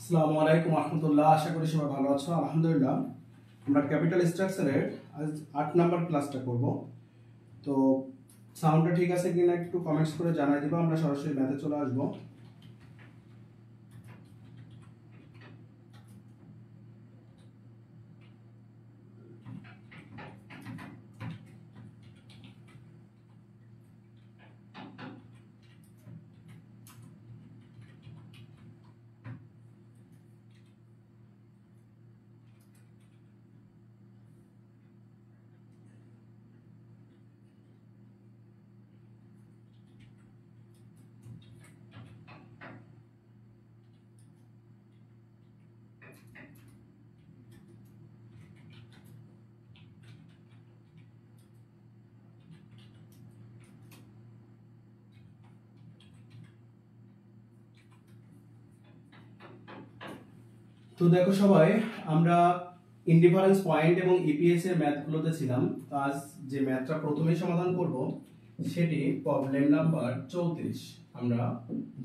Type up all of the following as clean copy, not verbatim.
আসসালামু আলাইকুম রাহমাতুল্লাহ। আশা করি সবাই ভালো আছো। আলহামদুলিল্লাহ। আমরা ক্যাপিটাল স্ট্রাকচারের আজ 8 নাম্বার ক্লাসটা করব। তো সাউন্ডটা ঠিক আছে কিনা একটু কমেন্টস করে জানাই দিবা। আমরা সরাসরি ম্যাথে চলে আসবো। তো দেখো সবাই, আমরা ইনডিফারেন্স পয়েন্ট এবং ইপিএস এর ম্যাথগুলোতে ছিলাম। তো আজ যে ম্যাথটা প্রথমেই সমাধান করব সেটি প্রবলেম নাম্বার 34। আমরা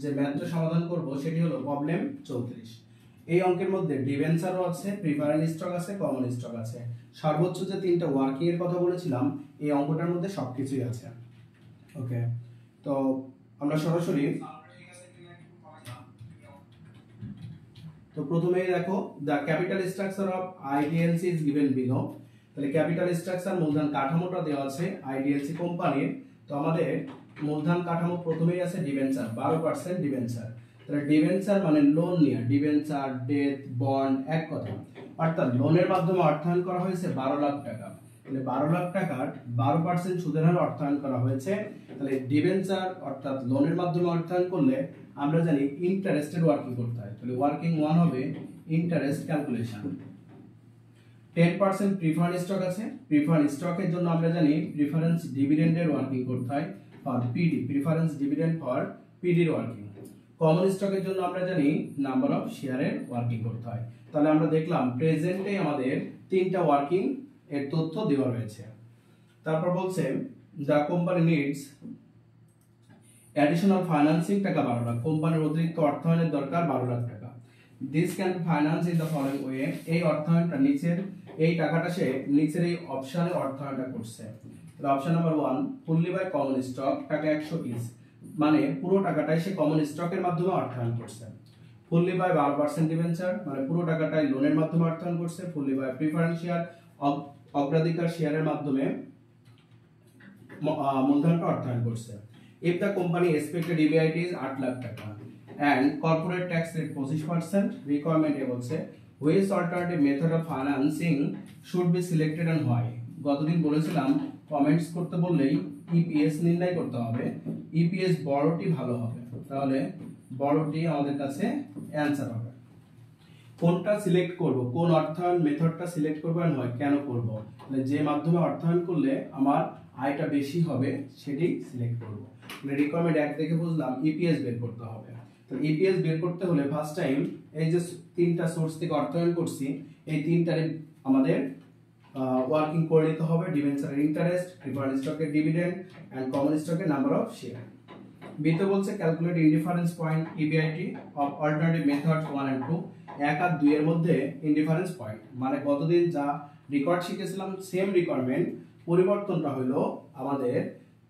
যে ম্যাথটা সমাধান করব সেটি হলো প্রবলেম 34। এই অঙ্কের মধ্যে ডিবেঞ্চারও আছে, প্রিফারেন্স স্টক আছে, কমন স্টক আছে। সর্বোচ্চ যে তিনটা ওয়ার্কিং এর কথা বলেছিলাম এই অঙ্কটার মধ্যে সবকিছুই আছে। ওকে, তো আমরা সরাসরি তো প্রথমেই দেখো the capital structure of IDLC is given below. তাহলে ক্যাপিটাল স্ট্রাকচার মূলধন কাঠামোটা দেওয়া আছে আইডিএলসি কোম্পানির। তো আমাদের মূলধন কাঠামো প্রথমেই আছে ডিবেঞ্চার, 12% ডিবেঞ্চার। তাহলে ডিবেঞ্চার মানে লোন নিয়ে, ডিবেঞ্চার, ডেট, বন্ড, এক কথা। অর্থাৎ লোনের মাধ্যমে অর্থায়ন করা হয়েছে 12 লাখ টাকা। তাহলে 12 লাখ টাকার 12% সুদের হারে অর্থায়ন করা হয়েছে। তাহলে ডিবেঞ্চার অর্থাৎ লোনের মাধ্যমে অর্থায়ন করলে আমরা জানি ইন্টারেস্টেড ওয়ার্কিং করতে হয়। তাহলে ওয়ার্কিং ওয়ান হবে ইন্টারেস্ট ক্যালকুলেশন। 10% প্রিফারেন্স স্টক আছে। প্রিফারেন্স স্টকের জন্য আমরা জানি প্রিফারেন্স ডিভিডেন্ডের ওয়ার্কিং করতে হয় for PD, preference dividend for পিডির ওয়ার্কিং। কমন স্টকের জন্য আমরা জানি নাম্বার অফ শেয়ারের ওয়ার্কিং করতে হয়। তাহলে আমরা দেখলাম প্রেজেন্টে আমাদের তিনটা ওয়ার্কিং এর তথ্য দেওয়া রয়েছে। তারপর বলছে the company needs additional financing টাকা 12 লাখ। কোম্পানির অতিরিক্ত অর্থায়নের দরকার 12 লাখ টাকা। This can be finance in the following way. এই অর্থায়নটা নিচের এই টাকাটা সে নিচের এই অপশনে অর্থায়নটা করছে। তাহলে option number 1 fully by common stock, টাকা 100 ইজ, মানে পুরো টাকাটাই সে কমন স্টকের মাধ্যমে অর্থায়ন করছে। ফুললি বাই 12% ডিবেঞ্চার, মানে পুরো টাকাটাই লোনের মাধ্যমে অর্থায়ন করছে। ফুললি বাই প্রিফারেন্স শেয়ার, অগ্রাধিকার শেয়ারের মাধ্যমে মূলধনটা অর্থায়ন করছে। If the company expected EBIT is 8 lakh টাকা and corporate tax rate 25%, requirement এ বলছে which alternative method of financing should be selected and why। গতদিন বলেছিলাম কমেন্টস করতে বললেই ইপিএস নির্ণয় করতে হবে। ইপিএস বড়টি ভালো হবে, তাহলে বড়টি আমাদের কাছে অ্যানসার হবে। কোনটা সিলেক্ট করব, কোন অর্থায়ন মেথডটা সিলেক্ট করব আর নয় কেন করব, মানে যে মাধ্যমে অর্থায়ন করলে আমার আয়টা বেশি হবে সেটি সিলেক্ট করব। মানে রিকোয়ারমেন্ট 1 দেখে বুঝলাম ইপিএস বের করতে হবে। তো ইপিএস বের করতে হলে ফার্স্ট টাইম এই যে তিনটা সোর্স থেকে অর্থায়ন করছি এই তিনটারে আমাদের ওয়ার্কিং করে নিতে হবে। ডিবেঞ্চারের ইন্টারেস্ট, প্রিফারেন্স স্টকের ডিভিডেন্ড এন্ড কমন স্টকের নাম্বার অফ শেয়ার। বিতে বলছে calculate indifference point EBIT of alternative methods 1 and 2। 1 আর 2 এর মধ্যে ইনডিফারেন্স পয়েন্ট, মানে গতদিন যা রেকর্ড শিখেছিলাম সেম রিকোয়ারমেন্ট, পরিবর্তনটা হলো আমাদের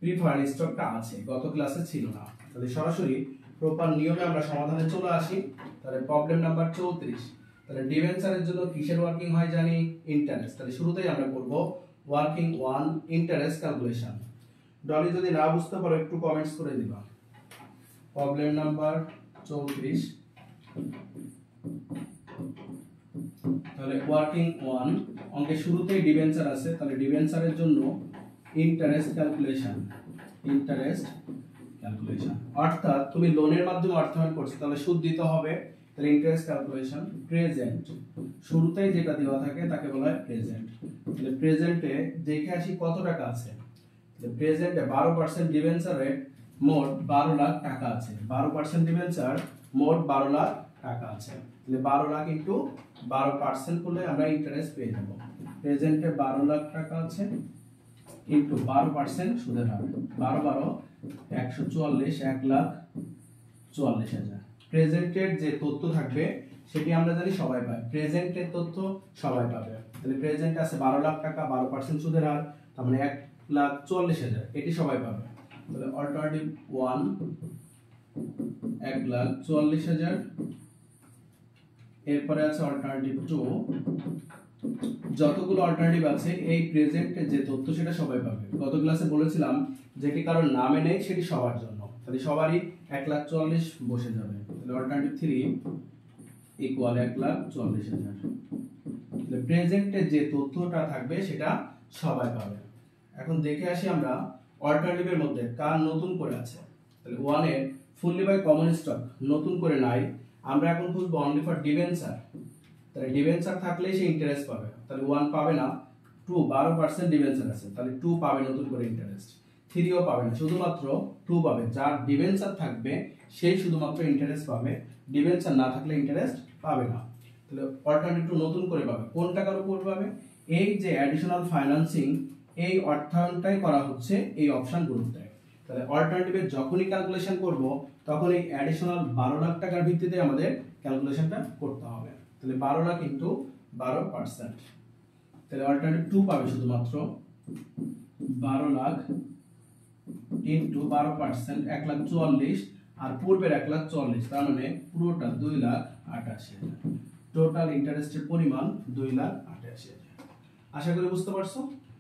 প্রিফারেন্স স্টকটা আছে, গত ক্লাসে ছিল না। তাহলে সরাসরি প্রপার নিয়মে আমরা সমাধানে চলে আসি। তাহলে প্রবলেম নাম্বার 34। তাহলে ডিবেঞ্চারের জন্য কিসের ওয়ার্কিং হয় জানি, ইন্টারেস্ট। তাহলে শুরুতেই আমরা করব ওয়ার্কিং 1 ইন্টারেস্ট ক্যালকুলেশন। ডলি যদি না বুঝতে পারো একটু কমেন্টস করে দিবা। Problem number 34। তাহলে ওয়ার্কিং 1 অঙ্কের শুরুতেই ডিবেঞ্চার আছে। তাহলে ডিবেঞ্চারের জন্য ইন্টারেস্ট ক্যালকুলেশন, ইন্টারেস্ট ক্যালকুলেশন অর্থাৎ তুমি লোনের মাধ্যমে অর্থায়ন করছো তাহলে সুদ দিতে হবে। তাহলে ইন্টারেস্ট ক্যালকুলেশন প্রেজেন্ট, শুরুতেই যেটা দেওয়া থাকে তাকে বলা হয় প্রেজেন্ট। তাহলে প্রেজেন্টে দেখে আসি কত টাকা আছে। তাহলে প্রেজেন্টে 12% ডিবেঞ্চারে মোট 12 লাখ টাকা আছে। 12% ডিবেঞ্চার মোট 12 লাখ টাকা আছে। তাহলে 12 লাখ ইনটু 12% করলে আমরা ইন্টারেস্ট পেয়ে যাব। প্রেজেন্টে 12 লাখ টাকা আছে ইনটু 12% সুদের হার, 12 12 144, 1,44,000। প্রেজেন্টের যে তথ্য থাকবে সেটি আমরা জানি সবাই পায়। প্রেজেন্টের তথ্য সবাই পাবে, তাহলে প্রেজেন্টে আছে 12 লাখ টাকা, 12% সুদের হার, তার মানে 1,40,000, এটি সবাই পাবে। তাহলে অল্টারনেটিভ 1 1,40,000, এরপরে আছে অল্টারনেটিভ 2, যতগুলো অল্টারনেটিভ আছে এই প্রেজেন্টে যে তথ্য সেটা সবাই পাবে। গত ক্লাসে বলেছিলাম যেটি কারোর নামে নেই সেটি সবার জন্য, তাহলে সবারই 1,40,000 বসে যাবে। তাহলে অল্টারনেটিভ 3 ইকুয়াল 1,40,000। তাহলে প্রেজেন্টে যে তথ্যটা থাকবে সেটা সবাই পাবে। এখন দেখে আসি আমরা অল্টারনেটিভের মধ্যে কার নতুন করে আছে। তাহলে 1 এর ফুললি বাই কমন স্টক নতুন করে নাই, আমরা এখন খুঁজবো অনলি ফর ডিবেঞ্চার। তাহলে ডিবেঞ্চার থাকলে সে ইন্টারেস্ট পাবে, তাহলে 1 পাবে না, 2 12% ডিবেঞ্চার আছে, তাহলে 2 পাবে নতুন করে ইন্টারেস্ট। 3ও পাবে না, শুধুমাত্র 2 পাবে। যার ডিবেঞ্চার থাকবে সেই শুধুমাত্র ইন্টারেস্ট পাবে, ডিবেঞ্চার না থাকলে ইন্টারেস্ট পাবে না। তাহলে অল্টারনেটিভ নতুন করে পাবে কোন টাকার উপর পাবে? এই যে অ্যাডিশনাল ফাইন্যান্সিং, এই অর্থায়নটাই করা হচ্ছে এই অপশন গ্রুপটায়। তাহলে অল্টারনেটিভের যখনই ক্যালকুলেশন করব তখন এই অ্যাডিশনাল 12 লাখ টাকার ভিত্তিতে আমাদের ক্যালকুলেশনটা করতে হবে। তাহলে 12 লাখ ইনটু 12%, তাহলে অল্টারনেটিভ 2 পাবে শুধুমাত্র 12 লাখ ইনটু 12%, 1,44,000, আর পূর্বের 1,44,000, তার মানে পুরোটা 2,88,000। টোটাল ইন্টারেস্টের পরিমাণ 2,88,000। আশা করি বুঝতে পারছো।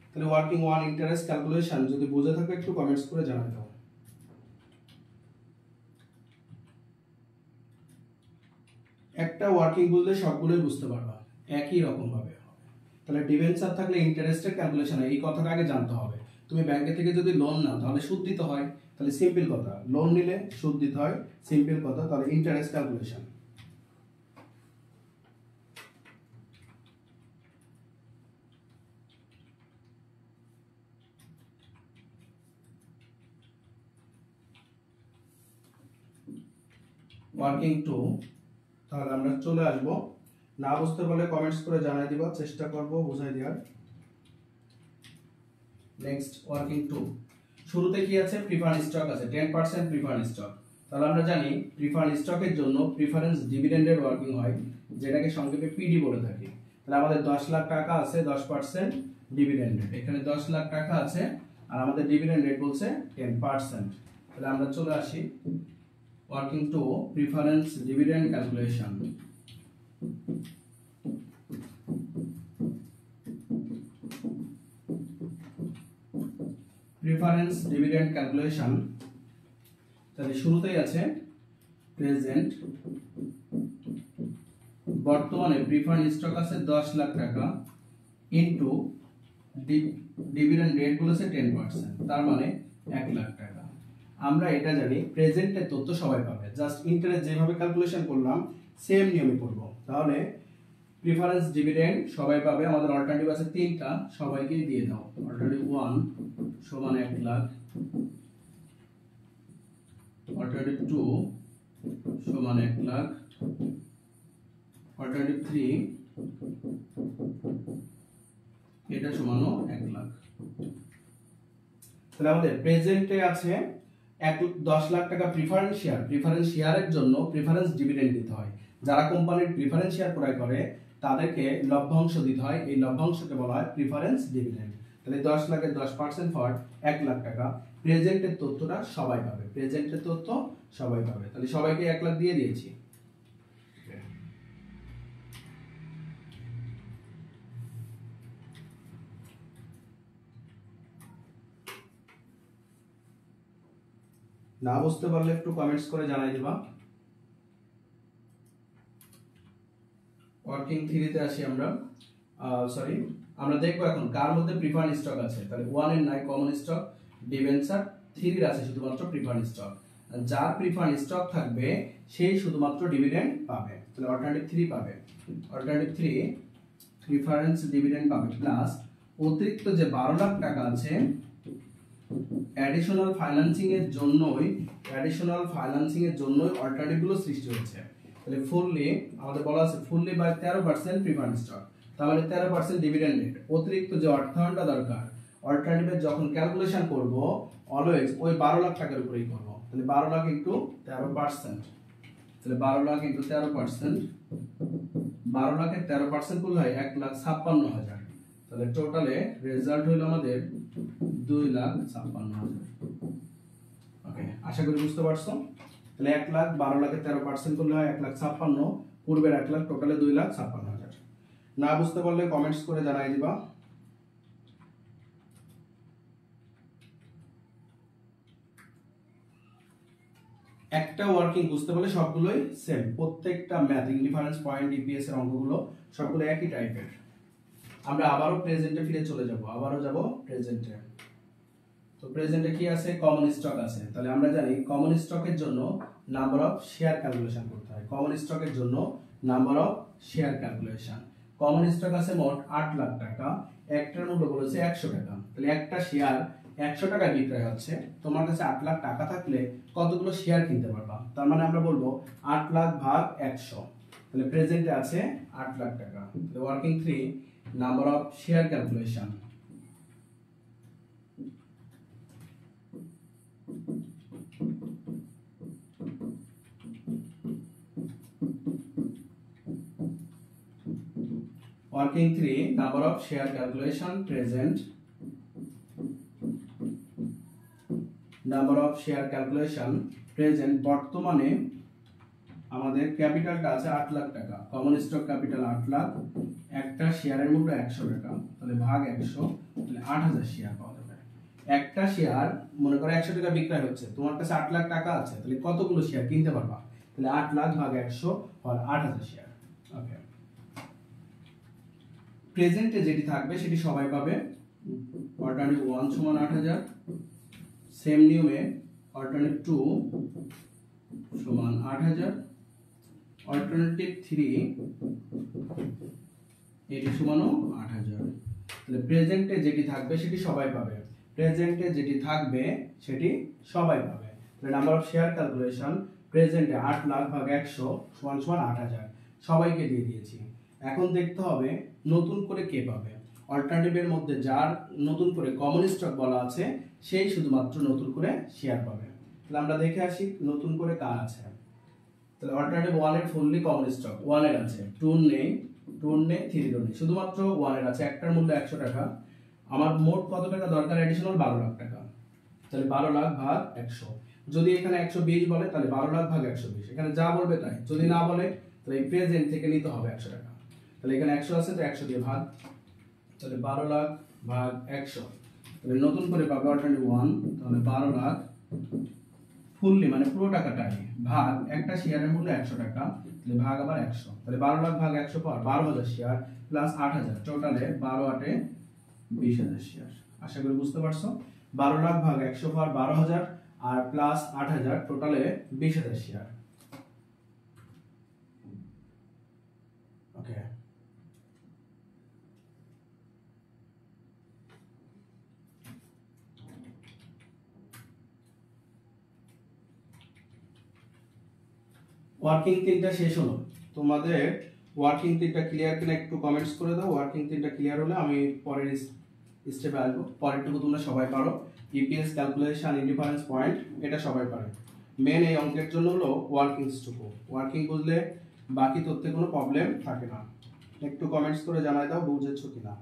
তাহলে ওয়ার্কিং ওয়ান ইন্টারেস্ট ক্যালকুলেশন যদি বুঝে থাকো একটু কমেন্টস করে জানাই দাও। একটা ওয়ার্কিং বুঝলে সবগুলোই বুঝতে পারবা, একই রকম ভাবে হবে। তাহলে ডিবেঞ্চার থাকলে ইন্টারেস্টের ক্যালকুলেশন, এই কথাটা আগে জানতে হবে। তুমি ব্যাংকে থেকে যদি লোন নাও তাহলে সুদ দিতে হয়, তাহলে সিম্পল কথা, লোন নিলে সুদ দিতে হয়, সিম্পল কথা। তাহলে ইন্টারেস্ট ক্যালকুলেশন, ওয়ার্কিং 2, তাহলে আমরা চলে আসব। না বুঝতে পারলে কমেন্টস করে জানাই দিবা, চেষ্টা করব বুঝাই দেওয়ার। নেক্সট ওয়ার্কিং 2, শুরুতে কি আছে? প্রিফারেন্স স্টক আছে, 10% প্রিফারেন্স স্টক। তাহলে আমরা জানি প্রিফারেন্স স্টকের জন্য প্রিফারেন্স ডিভিডেন্ডের ওয়ার্কিং হয়, যেটাকে সংক্ষেপে পিডি বলে থাকি। তাহলে আমাদের 10 লাখ টাকা আছে, 10% ডিভিডেন্ড রেট, এখানে 10 লাখ টাকা আছে আর আমাদের ডিভিডেন্ড রেট বলছে 10%। তাহলে আমরা চলে আসি working 2 preference dividend calculation. Preference dividend calculation, তাহলে শুরুতেই আছে প্রেজেন্ট, বর্তমানে প্রিফারেন্স স্টক আছে 10 লাখ টাকা ইনটু ডিভিডেন্ড রেট বলেছে 10%, তার মানে 1 লাখ টাকা। আমরা এটা জানি প্রেজেন্টের তথ্য সবাই পাবে, জাস্ট ইন্টারেস্ট যেভাবে ক্যালকুলেশন করলাম সেম নিয়মে করব। তাহলে প্রিফারেন্স ডিভিডেন্ড সবাই পাবে, আমাদের অল্টারনেটিভ আছে 3টা, সবাইকে দিয়ে দাও। অল্টারনেটিভ 1 সমান 1 লাখ, অল্টারনেটিভ 2 সমান 1 লাখ, অল্টারনেটিভ 3 এটা সমানও 1 লাখ। তাহলে আমাদের প্রেজেন্টে আছে 10 লাখ টাকা প্রিফারেন্স শেয়ার। প্রিফারেন্স শেয়ারের জন্য প্রিফারেন্স ডিভিডেন্ড দিতে হয়। যারা কোম্পানির প্রিফারেন্স শেয়ার ক্রয় করে তাদেরকে লভ্যাংশ দিতে হয়, এই লভ্যাংশকে বলা হয় প্রিফারেন্স ডিভিডেন্ড। তাহলে 10 লাখের 10% ফর 1 লাখ টাকা। প্রেজেন্টের তথ্যটা সবাই পাবে, প্রেজেন্টের তথ্য সবাই পাবে। তাহলে সবাইকে 1 লাখ দিয়ে দিয়েছি। না বুঝতে পারলে একটু কমেন্টস করে জানাই দিবা। ওয়ার্কিং 3 তে আসি আমরা, আমরা দেখবো এখন কার মধ্যে প্রিফারেন্স স্টক আছে। তাহলে 1 এর নাই কমন স্টক, ডিবেঞ্চার, 3 এর আছে শুধুমাত্র প্রিফারেন্স স্টক। যার প্রিফারেন্স স্টক থাকবে সেই শুধুমাত্র ডিভিডেন্ড পাবে। তাহলে অল্টারনেটিভ 3 পাবে, অল্টারনেটিভ 3 প্রিফারেন্স ডিভিডেন্ড পাবে প্লাস অতিরিক্ত যে 12 লাখ টাকা আছে অ্যাডিশনাল ফাইন্যান্সিং এর জন্যই অল্টারনেটিভ গুলো সৃষ্টি হচ্ছে। তাহলে ফুললি আমাদের বলা আছে ফুললি বাই 13% প্রিফারেন্স স্টক, তার মানে 13% ডিভিডেন্ড রেট। অতিরিক্ত যে অর্থায়নটা দরকার অল্টারনেটিভের যখন ক্যালকুলেশন করব অলওয়েজ ওই 12 লাখ টাকার উপরেই করব। তাহলে 12 লাখ ইনটু 13%, তাহলে 12 লাখ ইন্টু 13%, 12 লাখের 13% করলে হয় 1,56,000। তাহলে টোটালে রেজাল্ট হইল আমাদের 2,56,000। ওকে, আশা করি বুঝতে পারছো। তাহলে 1 লাখ 12 লাখের 13% করলে হয় 1,56,000, পূর্বের 1 লাখ, টোটালে 2,56,000। না বুঝতে পারলে কমেন্টস করে জানাই দিবা। একটা ওয়ার্কিং বুঝতে পারলে সবগুলোই সেম, প্রত্যেকটা ম্যাথ ডিফারেন্স পয়েন্ট ইপিএস এর অঙ্কগুলো সবগুলো একই টাইপের। আমরা আবারও প্রেজেন্টে ফিরে চলে যাব, আবারও যাব প্রেজেন্টে। তো প্রেজেন্টে কি আছে? কমন স্টক আছে। তাহলে আমরা জানি কমন স্টকের জন্য নাম্বার অফ শেয়ার ক্যালকুলেশন করতে হয়। কমন স্টকের জন্য number of share calculation. Common stock আছে মোট 8 লাখ টাকা, একটার মূল্য বলেছে 100 টাকা। তাহলে একটা শেয়ার 100 টাকায় বিক্রয় হচ্ছে, তোমার কাছে 8 লাখ টাকা থাকলে কতগুলো শেয়ার কিনতে পারবা? তার মানে আমরা বলবো 8 লাখ ভাগ 100। তাহলে প্রেজেন্টে আছে 8 লাখ টাকা। তাহলে working 3 number of share calculation. Working 3 number of share calculation present, number of share calculation present। বর্তমানে আমাদের ক্যাপিটালটা আছে 8 লাখ টাকা, কমন স্টক ক্যাপিটাল 8 লাখ, একটা শেয়ারের মূল্য 100 টাকা, তাহলে ভাগ 100, তাহলে 8000 শেয়ার পাওয়া যাবে। একটা শেয়ার মনে করো 100 টাকা বিক্রয় হচ্ছে, তোমার কাছে 8 লাখ টাকা আছে, তাহলে কতগুলো শেয়ার কিনতে পারবা? তাহলে 8 লাখ ভাগ 100 আর 8000 শেয়ার। ওকে, প্রেজেন্টে যেটি থাকবে সেটি সবাই পাবে। অল্টারনেটিভ 1 সমান 8000, সেম নিয়মে অল্টারনেটিভ 2 সমান 8000, অল্টারনেটিভ 3 এটি সমানও 8000। তাহলে প্রেজেন্টে যেটি থাকবে সেটি সবাই পাবে, প্রেজেন্টে যেটি থাকবে সেটি সবাই পাবে। তাহলে নাম্বার অফ শেয়ার ক্যালকুলেশন প্রেজেন্টে 8 লাখ ভাগ 100 সমান সমান 8000, সবাইকে দিয়ে দিয়েছি। এখন দেখতে হবে নতুন করে কে পাবে। অল্টারনেটিভের মধ্যে যার নতুন করে কমন স্টক বলা আছে সেই শুধুমাত্র নতুন করে শেয়ার পাবে। তাহলে আমরা দেখে আসি নতুন করে কার আছে। তাহলে অল্টারনেটিভ 1 এর ফুললি কমন স্টক 1 এর আছে, 2 নেই, 2 নেই, 3 নেই, শুধুমাত্র 1 এর আছে, একটার মূল্য 100 টাকা। আমার মোট কত টাকা দরকার? অ্যাডিশনাল 12 লাখ টাকা। তাহলে 12 লাখ ভাগ 100, যদি এখানে 120 বলে তাহলে 12 লাখ ভাগ 120, এখানে যা বলবে তাই, যদি না বলে তাহলে এই প্রেজেন্ট থেকে নিতে হবে 100 টাকা। তাহলে এখানে 100 আছে তো 100 দিয়ে ভাগ, তাহলে 12 লাখ ভাগ 100, তাহলে নতুন করে পাবে অল্টারনেটিভ 1, তাহলে 12 লাখ ফুললি মানে পুরো টাকাটাই ভাগ একটা শেয়ারের মূল্য 100 টাকা, তাহলে ভাগ আবার 100, তাহলে 12 লাখ ভাগ 100 পাওয়ার 12000 শেয়ার প্লাস 8000, টোটালে 12 8 20000 শেয়ার। আশা করি বুঝতে পারছো। 12 লাখ ভাগ 100 পাওয়ার 12000 আর প্লাস 8000, টোটালে 20000 শেয়ার। ওকে, ওয়ার্কিং 3টা শেষ হলো। তোমাদের ওয়ার্কিং 3টা ক্লিয়ার কিনা একটু কমেন্টস করে দাও। ওয়ার্কিং 3টা ক্লিয়ার হলে আমি পরের স্টেপে আসবো। পরেরটুকু তোমরা সবাই পারো, ইপিএস ক্যালকুলেশন, ইনডিফারেন্স পয়েন্ট, এটা সবাই পারে। মেন এই অঙ্কের জন্য হলো ওয়ার্কিংসটুকু, ওয়ার্কিং বুঝলে বাকি তথ্যে কোনো প্রবলেম থাকে না। একটু কমেন্টস করে জানাই দাও বুঝেছো কিনা।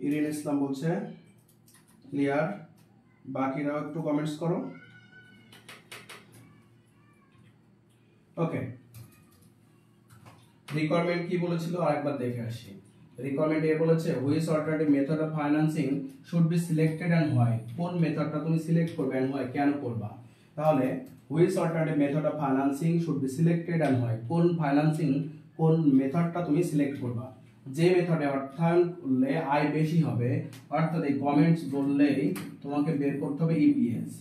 ইরিন ইসলাম বলছে ক্লিয়ার, বাকিরাও একটু কমেন্টস করো। ওকে, রিকোয়ারমেন্ট কি বলেছিল আরেকবার দেখে আসি। রিকোয়ারমেন্ট এ বলেছে which alternative method of financing should be selected and why. কোন মেথডটা তুমি সিলেক্ট করবে এন্ড হোয়াই, কেন করবা? তাহলে which alternative method of financing should be selected and why, কোন ফাইন্যান্সিং কোন মেথডটা তুমি সিলেক্ট করবা। যে মেথডে অর্থায়ন করলে আয় বেশি হবে, অর্থাৎ এই কমেন্টস বললেই তোমাকে বের করতে হবে ইপিএস।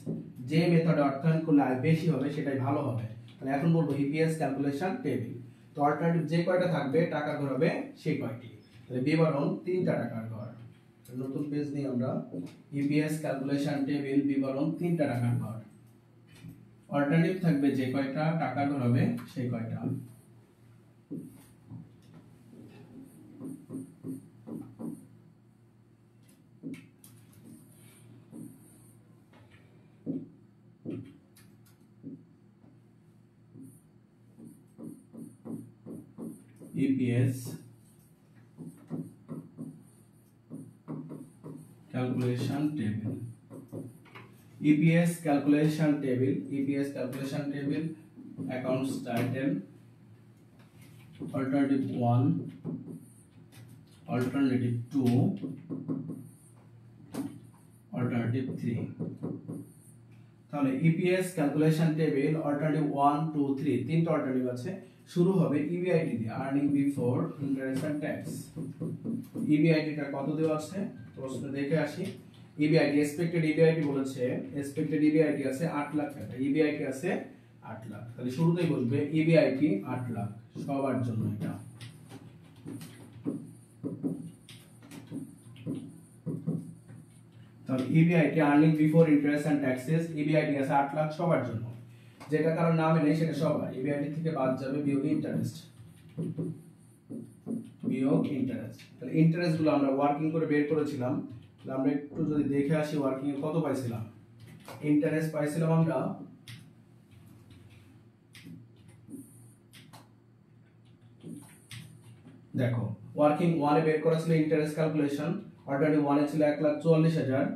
যে মেথডে অর্থায়ন করলে আয় বেশি হবে সেটাই ভালো হবে। তাহলে এখন বলবো ইপিএস ক্যালকুলেশন টেবিল। তো অল্টারনেটিভ যে কয়টা থাকবে টাকা ঘর হবে সেই কয়টি। তাহলে বিবরণ 3টা টাকার ঘর। নতুন পেজ নিয়ে আমরা ইপিএস ক্যালকুলেশন টেবিল বিবরণ 3টা টাকার ঘর। অল্টারনেটিভ থাকবে যে কয়টা টাকার ঘর হবে সেই কয়টা। EPS calculation table. EPS calculation table. EPS calculation table. Accounts title. Alternative 1, alternative 2, alternative 3. তাহলে EPS ক্যালকুলেশন টেবিল অল্টারনেটিভ 1 2 3 তিনটা অল্টারনেটিভ আছে। শুরু হবে EBIT দিয়ে, earning before interest and tax. EBIT টা কত দেওয়া আছে প্রশ্ন দেখে আসি। EBIT এক্সপেক্টেড EBIT বলেছে, এক্সপেক্টেড EBIT আছে 8 লাখ টাকা, EBIT আছে 8 লাখ। তাহলে শুরুতেই বলবে EBIT 8 লাখ সবার জন্য এটা। তাহলে EBIT earning before interest and taxes, EBIT আছে 8 লাখ সবার জন্য। যেটা কারণ নামে নেই সেটা সবার। EBIT থেকে বাদ যাবে বিয়োগ ইন্টারেস্ট, বিয়োগ ইন্টারেস্ট। তাহলে ইন্টারেস্ট গুলো আমরা ওয়ার্কিং করে বের করেছিলাম। তাহলে আমরা একটু যদি দেখে আসি ওয়ার্কিং এ কত পাইছিলাম। ইন্টারেস্ট পাইছিলাম আমরা দেখো ওয়ার্কিং 1 এ বের করা ছিল ইন্টারেস্ট ক্যালকুলেশন। অল্টারনেটিভ 1 এ ছিল 1,44,000,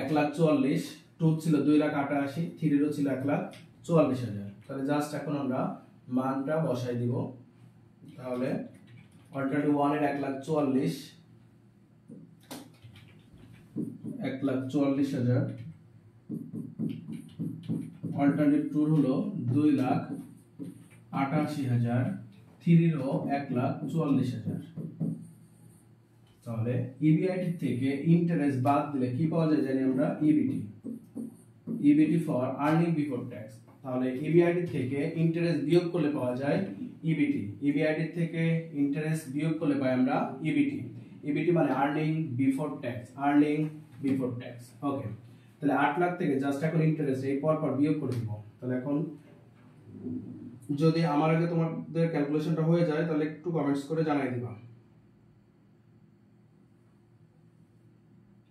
1,44,000, 2 ছিল 2,88,000, 3 এরও ছিল 1,44,000। তাহলে জাস্ট এখন আমরা মানটা বসাই দিব। তাহলে অল্টারনেটিভ 1 এর 1,44,000, 1,44,000, অল্টারনেটিভ 2 হলো 2,88,000, 3 এরও 1,44,000। তাহলে EBIT থেকে ইন্টারেস্ট বাদ দিলে কি পাওয়া যায় জানি আমরা, EBT for earning before tax. তাহলে EBIT থেকে ইন্টারেস্ট বিয়োগ করলে পাওয়া যায় EBT। EBIT থেকে ইন্টারেস্ট বিয়োগ করলে পাই আমরা EBT মানে earning before tax, earning before tax. Okay, তাহলে 8 লাখ থেকে জাস্ট এখন ইন্টারেস্ট এই পর বিয়োগ করে দিব। তাহলে এখন যদি আমার আগে তোমাদের ক্যালকুলেশনটা হয়ে যায় তাহলে একটু কমেন্টস করে জানাই দিবা।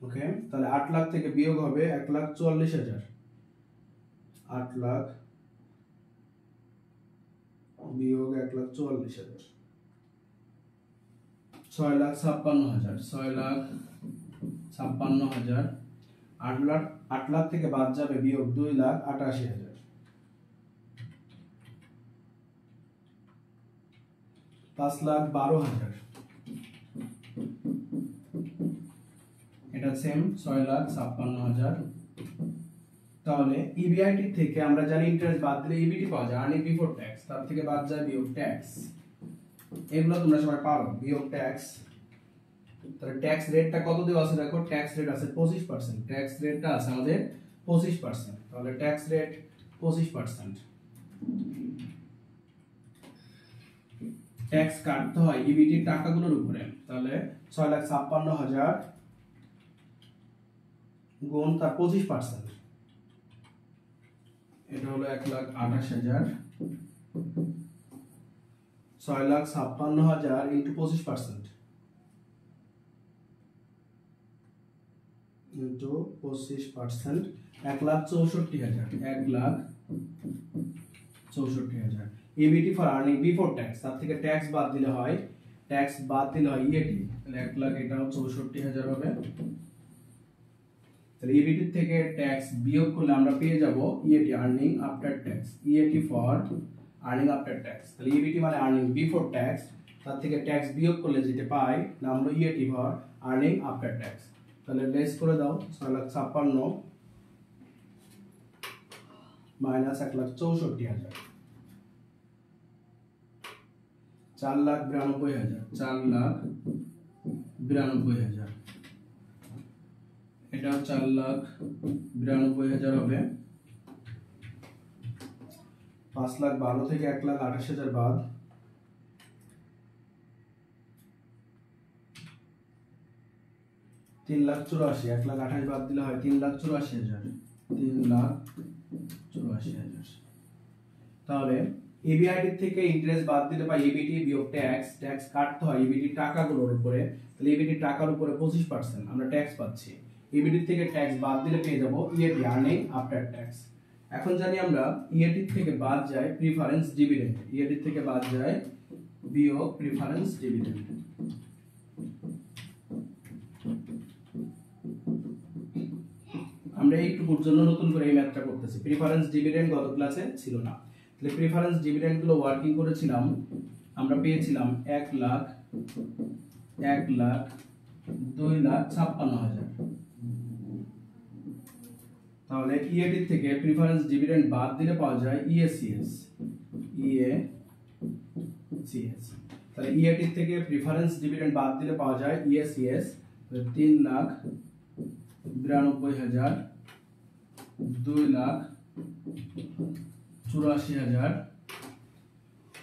ওকে, তাহলে 8 লাখ থেকে বিয়োগ হবে 1,44,000, 8 লাখ বিয়োগ 1,44,000, 6,56,000, 6,56,000। 8 লাখ থেকে বাদ যাবে বিয়োগ 2,88,000, 5,12,000। এটা সেম 6,56,000। তাহলে EBIT থেকে আমরা জানি ইন্টারেস্ট বাদ দিলে EBT পাওয়া যায়, আর্নিং বিফোর ট্যাক্স। তার থেকে বাদ যায় বিয়োগ ট্যাক্স। এগুলো তোমরা সবাই পারো, বিয়োগ ট্যাক্স। তাহলে ট্যাক্স রেটটা কত দেওয়া আছে দেখো, ট্যাক্স রেট আছে 25%। ট্যাক্স রেটটা আছে আমাদের 25%। তাহলে ট্যাক্স রেট 25%। ট্যাক্স কাটতে হয় EBT টাকাগুলোর উপরে। তাহলে 6,56,000 গুণ তার 25%, এটা হলো 1,28,000। 6,56,000 into 25% into 25%, 1,64,000, 1,64,000। EBT for earning before tax, তার থেকে ট্যাক্স বাদ দিলে হয় EAT। তাহলে 1 লাখ এটাও 64,000 হবে। তাহলে EBT থেকে ট্যাক্স বিয়োগ করলে আমরা পেয়ে যাব EAT, earning after tax. EAT for earning after tax. তাহলে EBT মানে আর্নিং বিফোর ট্যাক্স, তার থেকে ট্যাক্স বিয়োগ করলে যেটা পাই নাম হলো EAT for earning after tax. তাহলে লেস করে দাও, 6,56,000 মাইনাস 1,64,000, 4,92,000, 4,92,000। এটা 4,92,000 হবে। 5,12,000 থেকে 1,28,000 বাদ, 3,84,000, 1,28,000 বাদ দিলে হয় 3,84,000, 3,84,000। তাহলে EBIT থেকে ইন্টারেস্ট বাদ দিলে পাই EBT বিয়োগ ট্যাক্স। ট্যাক্স কাটতে হয় EBT টাকাগুলোর উপরে। তাহলে EBT টাকার উপরে 25% আমরা ট্যাক্স পাচ্ছি। EBT থেকে ট্যাক্স বাদ দিলে পেয়ে যাব EAT, আর্নিং আফটার ট্যাক্স। এখন জানি আমরা EAT থেকে বাদ যায় প্রিফারেন্স ডিভিডেন্ড। EAT থেকে বাদ যায় বিয়োগ প্রিফারেন্স ডিভিডেন্ড। আমরা এইটুকুর জন্য নতুন করে এই ম্যাথটা করতেছি। প্রিফারেন্স ডিভিডেন্ড গত ক্লাসে ছিল না, তাহলে প্রিফারেন্স ডিভিডেন্ড গুলো ওয়ার্কিং করেছিলাম, আমরা পেয়েছিলাম 1,02,56,000। তাহলে ইএটি থেকে প্রিফারেন্স ডিভিডেন্ড বাদ দিলে পাওয়া যায় ইএসিএস। তাহলে ইএটি থেকে প্রিফারেন্স ডিভিডেন্ড বাদ দিলে পাওয়া যায় ইএসিএস 3,92,000, 2,84,000,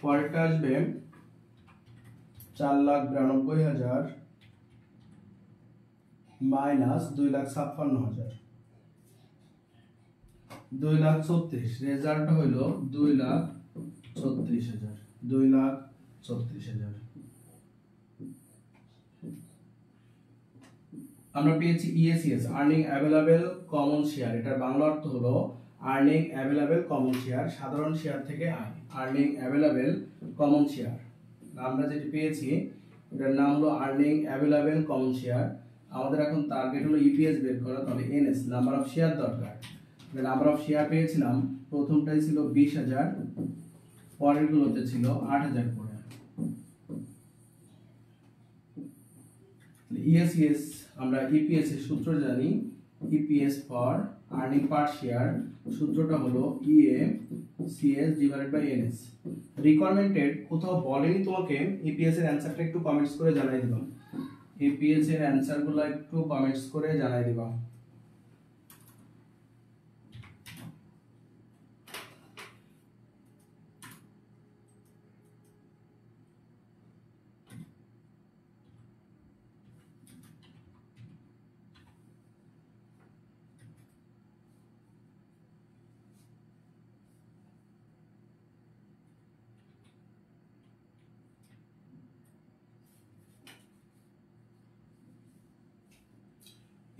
পরেরটা আসবে 4,92,000 মাইনাস 2,56,000, 2,34,000, রেজাল্ট হইল 2,36,000, 2,36,000। আমরা পেয়েছি ইএসিএস, আর্নিং অ্যাভেলেবল কমন শেয়ার। এটার বাংলা অর্থ হলো আর্নিং অ্যাভেলেবল কমন শেয়ার, সাধারণ শেয়ার থেকে আয়। আর্নিং অ্যাভেলেবল কমন শেয়ার আমরা যেটি পেয়েছি এটার নাম হলো আর্নিং অ্যাভেলেবল কমন শেয়ার। আমাদের এখন টার্গেট হলো ইপিএস বের করা, তাহলে এনএস নাম্বার অফ শেয়ার দরকার। নাম্বার অফ শেয়ার পেয়েছিলাম, প্রথমটাই ছিল 20,000, পরের গুলোতে ছিল 8,000 করে। ইএসিএস আমরা ইপিএস এর সূত্র জানি, EPS for earning per share, সূত্রটা হলো ইএসিএস ডিভাইডেড বাই এনএস। রিকোয়ারমেন্টেড কোথাও বলেনি তোমাকে, ইপিএস এর অ্যানসারটা একটু কমেন্টস করে জানাই দিবা। ইপিএস এর অ্যানসারগুলো একটু কমেন্টস করে জানাই দিবা।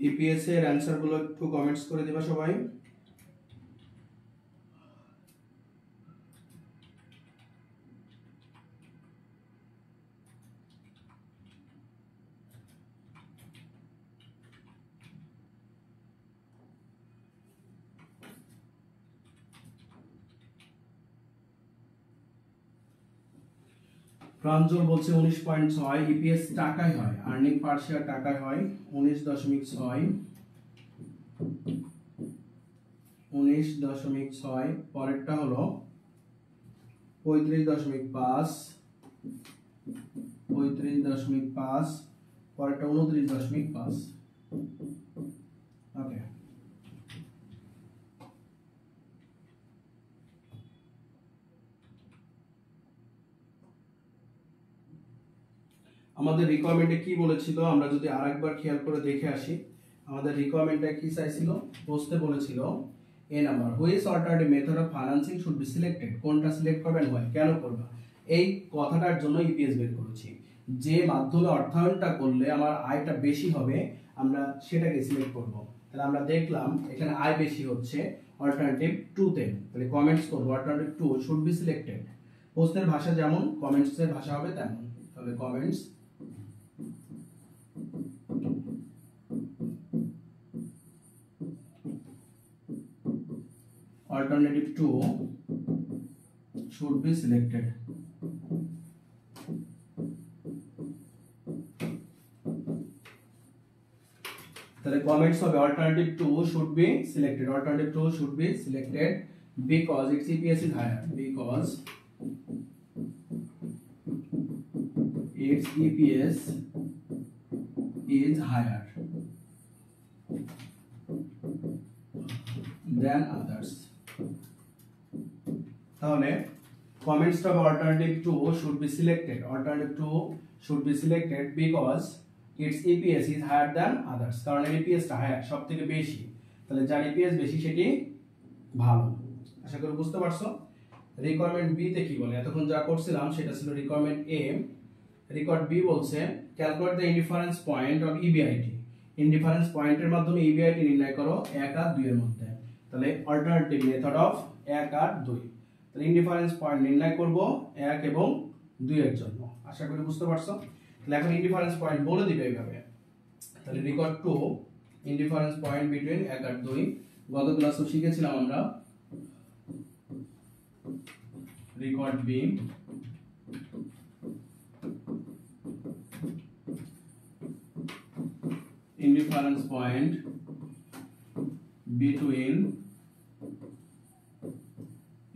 ইপিএস এর অ্যানসার গুলো একটু কমেন্টস করে দিবা সবাই। প্রাঞ্জল বলছে 19.6, ইপিএস টাকায় হয়, আর্নিং পার শেয়ার টাকায় হয় 19.6, 19.6। পরেরটা হলো 35.5, 35.5, পরেরটা 29.5। ওকে, আমাদের রিকোয়ারমেন্টে কি বলেছিল আমরা যদি আরেকবার খেয়াল করে দেখে আসি। আমাদের রিকোয়ারমেন্টে কি চাইছিল, বসতে বলেছিল a number which alternative method of financing should be selected. কোনটা সিলেক্ট করবেন, হয় কেন করবা, এই কথাটার জন্য ইপিএস বের করেছি। যে মাধ্যমে অর্থায়নটা করলে আমার আয়টা বেশি হবে আমরা সেটাকে সিলেক্ট করব। তাহলে আমরা দেখলাম এখানে আয় বেশি হচ্ছে অল্টারনেটিভ 2 তে, তাহলে কমেন্টস করব অল্টারনেটিভ 2 শুড বি সিলেক্টেড। প্রশ্নের ভাষা যেমন কমেন্টসের ভাষা হবে তেমন, তাহলে comments alternative 2 should be selected. তাহলে কমেন্টস হবে alternative 2 should be selected, alternative 2 should be selected because its EPS is higher, because its EPS is higher than others. তাহলে কমেন্টসটা হবে alternative 2 should be selected, alternative 2 should be selected because its EPS is higher than others, কারণ EPS টা higher, সবথেকে বেশি, তাহলে যার EPS বেশি সেটি ভালো। আশা করি বুঝতে পারছো। রিকোয়ারমেন্ট বি তে কি বলে, এতক্ষণ যা করছিলাম সেটা ছিল রিকোয়ারমেন্ট এ। রিকোয়ার্ড বি বলছে calculate the indifference point of EBIT. Indifference পয়েন্টের মাধ্যমে ইবিআইটি নির্ণয় করো 1 আর 2 এর মধ্যে। তাহলে অল্টারনেটিভ মেথড অফ 1 আর 2, তাহলে ইনডিফারেন্স পয়েন্ট নির্ণয় করব 1 এবং 2 এর জন্য। আশা করি বুঝতে পারছো। তাহলে এখন ইনডিফারেন্স পয়েন্ট বলে দিবে এইভাবে। তাহলে রেকর্ড 2 ইনডিফারেন্স পয়েন্ট বিটুইন 1 আর 2। গত ক্লাসে শিখেছিলাম আমরা record B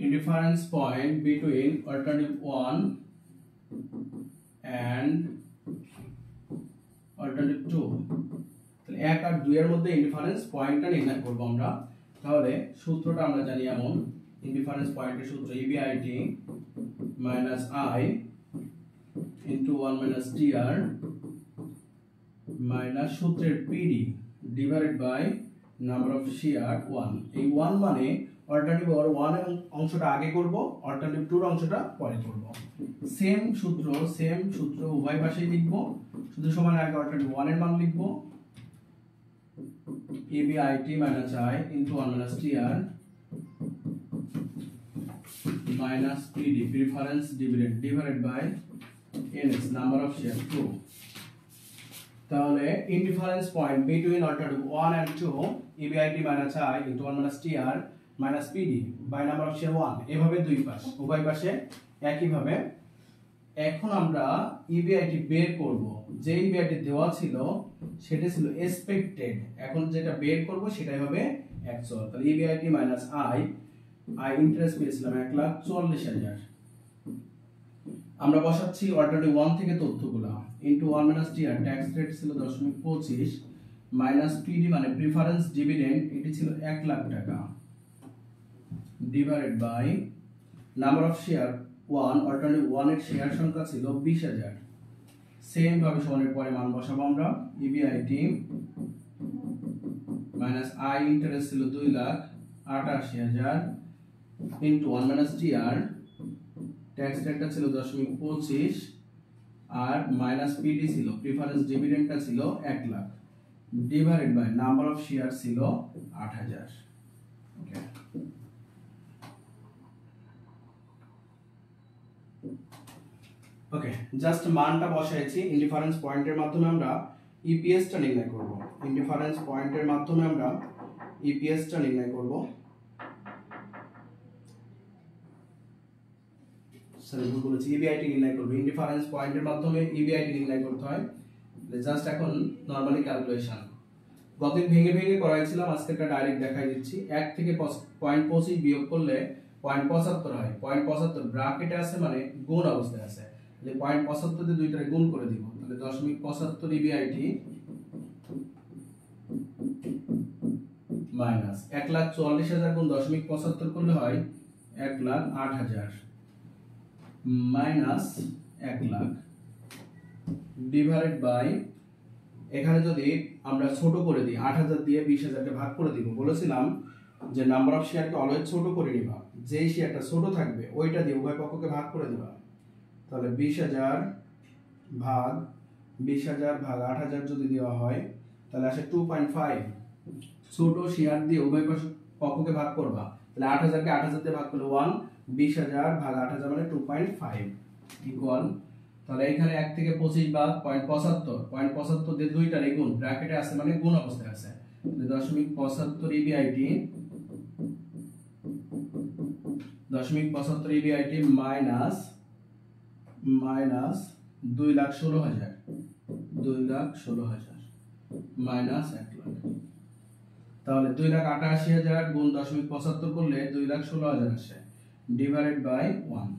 indifference point between alternative 1 and alternative 2। তাহলে 1 আর 2 এর মধ্যে ইনডিফারেন্স পয়েন্টটা নির্ণয় করব আমরা। তাহলে সূত্রটা আমরা জানি এমন, ইনডিফারেন্স পয়েন্টের সূত্র EBIT minus I into 1 minus TR minus সূত্রের PD divided by number of share 1। এই 1 মানে অল্টারনেটিভ 1 এর অংশটা আগে করব, অল্টারনেটিভ 2 এর অংশটা পরে করব। সেম সূত্র উভয় পাশেই লিখব, শুধু সমান আগে অল্টারনেটিভ 1 এর মান লিখব EBIT minus I into 1 minus TR minus PD preference dividend divided by NS number of share 2। তাহলে indifference point between alternative 1 and 2 EBIT minus I into 1 minus TR minus PD by number of share 1। এভাবে দুই পাশ উভয় পাশে একই ভাবে। এখন আমরা EBIT বের করব। যে EBIT দেওয়া ছিল সেটা ছিল এক্সপেক্টেড, এখন যেটা বের করব সেটাই হবে অ্যাকচুয়াল। তাহলে EBIT minus I ইন্টারেস্ট পেয়েছিলাম 1,44,000। আমরা বসাচ্ছি অল্টারনেটিভ 1 থেকে তথ্যগুলো into 1 minus TR tax rate ছিল 0.25 মাইনাস পিডি মানে প্রিফারেন্স ডিভিডেন্ড এটি ছিল 1 লাখ টাকা divided by number of share 1 alternative 1 এর শেয়ার সংখ্যা ছিল 20,000। সেম ভাবে সমানের পরে মান বসাবো আমরা EBIT মাইনাস I ইন্টারেস্ট ছিল 2,88,000 ইনটু 1 মাইনাস টিআর ট্যাক্স রেটটা ছিল 0.25 আর মাইনাস পিডি ছিল প্রিফারেন্স ডিভিডেন্ডটা ছিল 1 lakh divided by number of share ছিল 8,000। ওকে, ওকে জাস্ট মানটা বসাইছি। ইনডিফারেন্স পয়েন্টের মাধ্যমে আমরা ইপিএসটা নির্ণয় করব। ইনডিফারেন্স পয়েন্টের মাধ্যমে আমরা ইপিএসটা নির্ণয় করব। বলেছি EBIT নির্ণয় করব। ইনডিফারেন্স পয়েন্টের মাধ্যমে EBIT নির্ণয় করতে হয়। জাস্ট এখন নরমালি ক্যালকুলেশন গতদিন ভেঙে ভেঙে করাইছিলাম, আজকে একটা ডাইরেক্ট দেখাই দিচ্ছি। 1 থেকে 0.25 বিয়োগ করলে 0.75 হয়। 0.75 ব্র্যাকেটে আছে মানে গুণ অবস্থায় আছে, তাহলে 0.75 দিয়ে দুইটারে গুণ করে দিব। তাহলে 0.75 EBIT মাইনাস 1,44,000 গুণ 0.75 করলে হয় 1,08,000 মাইনাস 1 লাখ ডিভাইডেড বাই, এখানে যদি আমরা ছোট করে দিই 8,000 দিয়ে 20,000 কে ভাগ করে দিব। বলেছিলাম যে নাম্বার অফ শেয়ারকে অলওয়েজ ছোট করে নিবা, যেই শেয়ারটা ছোট থাকবে ওইটা দিয়ে উভয় পক্ষকে ভাগ করে দিবা। তাহলে 20,000 ভাগ 8,000 যদি দেওয়া হয় তাহলে আসে 2.5। ছোট শেয়ার দিয়ে উভয় পক্ষকে ভাগ করবা, তাহলে 8,000 কে 8,000 দিয়ে ভাগ করলে 1, 20,000 ভাগ 8,000 মানে 2.5 ইকুয়াল। তাহলে এখানে 1 থেকে 25 বাদ 0.75 দিয়ে দুইটার গুণ ব্র্যাকেটে আছে মানে গুণ অবস্থায় আছে। তাহলে 0.75 EBIT 0.75 EBIT minus 2,16,000 minus 1 lakh. তাহলে 2,88,000 গুণ 0.75 করলে 2,16,000 আসে ডিভাইডেড বাই 1।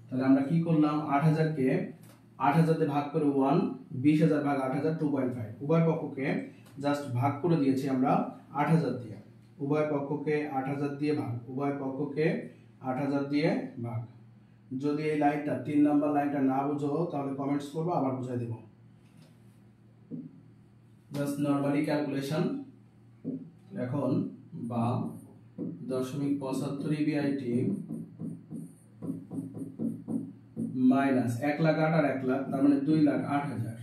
তাহলে আমরা কি করলাম, 8,000 কে 8,000 দিয়ে ভাগ করে 1, 20,000 ভাগ 8,000 2.5। উভয় পক্ষকে জাস্ট ভাগ করে দিয়েছি আমরা 8,000 দিয়ে। উভয় পক্ষকে 8,000 দিয়ে ভাগ, উভয় পক্ষকে 8,000 দিয়ে ভাগ। যদি এই লাইনটা 3 নাম্বার লাইনটা না বুঝো তাহলে কমেন্টস করবো, আবার বুঝাই দেব। Just normally calculation. এখন বা 0.75 EBIT মাইনাস 1,08,000 আর 1 লাখ তার মানে 2,08,000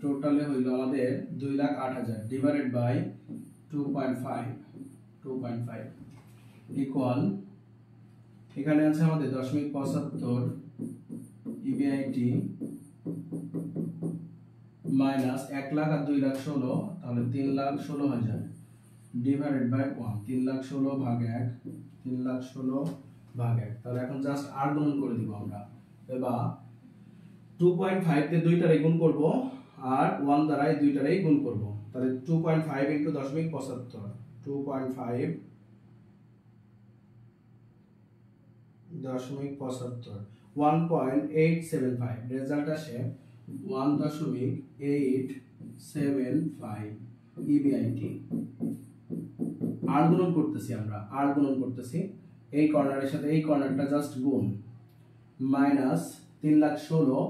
টোটালে হইল আমাদের 2,08,000 ডিভাইডেড বাই 2.5 ইকুয়াল, এখানে আছে আমাদের 0.75 ইবিআইটি মাইনাস 1 লাখ আর 2 লাখ 16, তাহলে 3,16,000 ডিভাইডেড বাই 1, 3,16,000 ভাগ 1, 3,16,000 ভাগ 1। তাহলে এখন জাস্ট আর গুণন করে দিব আমরা। এবার 2.5 তে দুইটারে গুণ করব আর 1 দ্বারা এই দুইটারেই গুণ করব। তাহলে 2.5 ইনটু 0.75, 2.5 0.75, 1.875, রেজাল্ট আসে 1.875 ইবিআইটি। আর গুণন করতেছি আমরা, আর গুণন করতেছি এই কর্নারের সাথে এই কর্নারটা জাস্ট গুণ, মাইনাস 3,16,000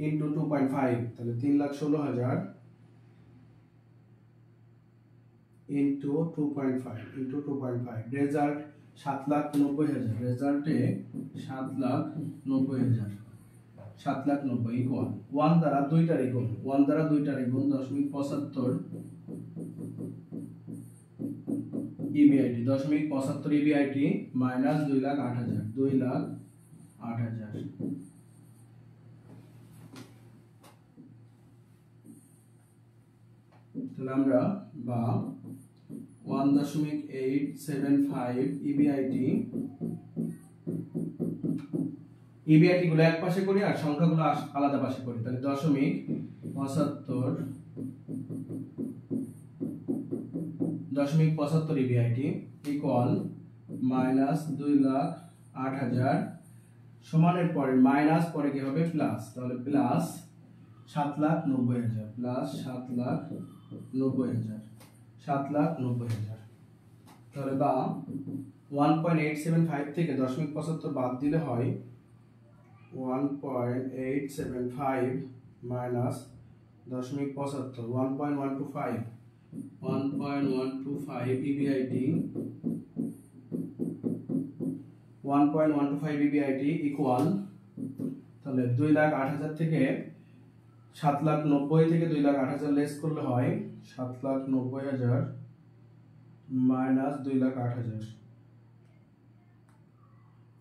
ইনটু 2.5, তাহলে 3,16,000 ইনটু 2.5 রেজাল্ট 7,90,000, রেজাল্টে 7,90,000, 7,90,000 ইকুয়াল 1 দ্বারা দুইটার গুণ, 1 দ্বারা দুইটার গুণ 0.75 ইবিআইটি, 0.75 ইবিআইটি মাইনাস 2,08,000, 2,08,000। তাহলে আমরা বা 1.875 ইবিআইটি, ইবিআইটি গুলো এক পাশে করি আর সংখ্যাগুলো আলাদা পাশে করি। তাহলে 0.75 ইবিআইটি ইকুয়াল মাইনাস 2,08,000 সমানের পরে মাইনাস পরে কি হবে প্লাস, তাহলে প্লাস 7,90,000, প্লাস 7,90,000, 7,90,000। তাহলে বা 1.875 থেকে 0.75 বাদ দিলে হয় 1.875 মাইনাস 0.75, 1.125 ইবিআইটি, 1.125 ইবিআইটি ইকুয়াল, তাহলে 2,08,000 থেকে 7,90,000 থেকে 2,08,000 লেস করলে হয় 7,90,000 মাইনাস 2,08,000,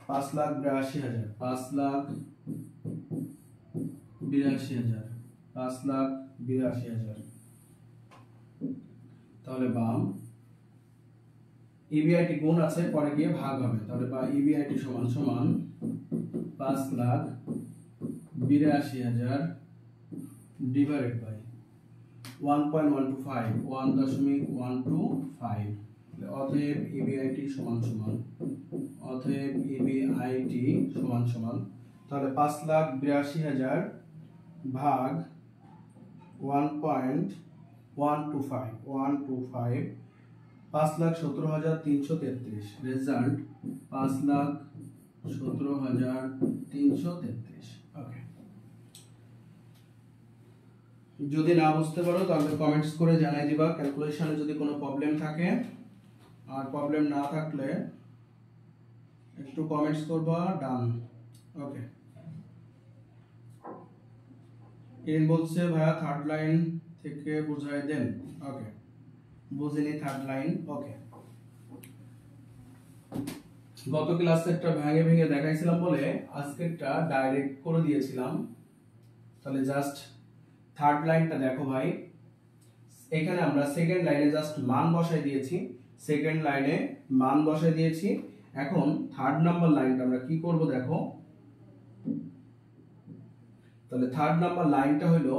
5,82,000, 5,82,000, 5,82,000। তাহলে বাম ইবিআইটি গুণ আছে পরে গিয়ে ভাগ হবে, তাহলে বা ইবিআইটি সমান সমান 5,82,000 ডিভাইডেড বাই 1.125, 1.125। অতএব ইবিআইটি সমান সমান, অতএব ইবিআইটি সমান সমান, তাহলে 5,82,000 ভাগ 1.125, 5,17,333, রেজাল্ট 5,17,333। ওকে, যদি না বুঝতে পারো তাহলে কমেন্টস করে জানাই দিবা ক্যালকুলেশনে যদি কোনো প্রবলেম থাকে, আর প্রবলেম না থাকলে একটু কমেন্টস করবা, ডান। ওকে, ইন বলছে ভাইয়া থার্ড লাইন থেকে বুঝাই দেন। ওকে, বুঝিনি থার্ড লাইন। ওকে, গত ক্লাসে একটা ভেঙে ভেঙে দেখাইছিলাম বলে আজকে একটা ডাইরেক্ট করে দিয়েছিলাম। তাহলে জাস্ট থার্ড লাইনটা দেখো ভাই, এখানে আমরা সেকেন্ড লাইনে জাস্ট মান বসাই দিয়েছি, সেকেন্ড লাইনে মান বসাই দিয়েছি। এখন থার্ড নাম্বার লাইনটা আমরা কি করব দেখো, তাহলে থার্ড নাম্বার লাইনটা হলো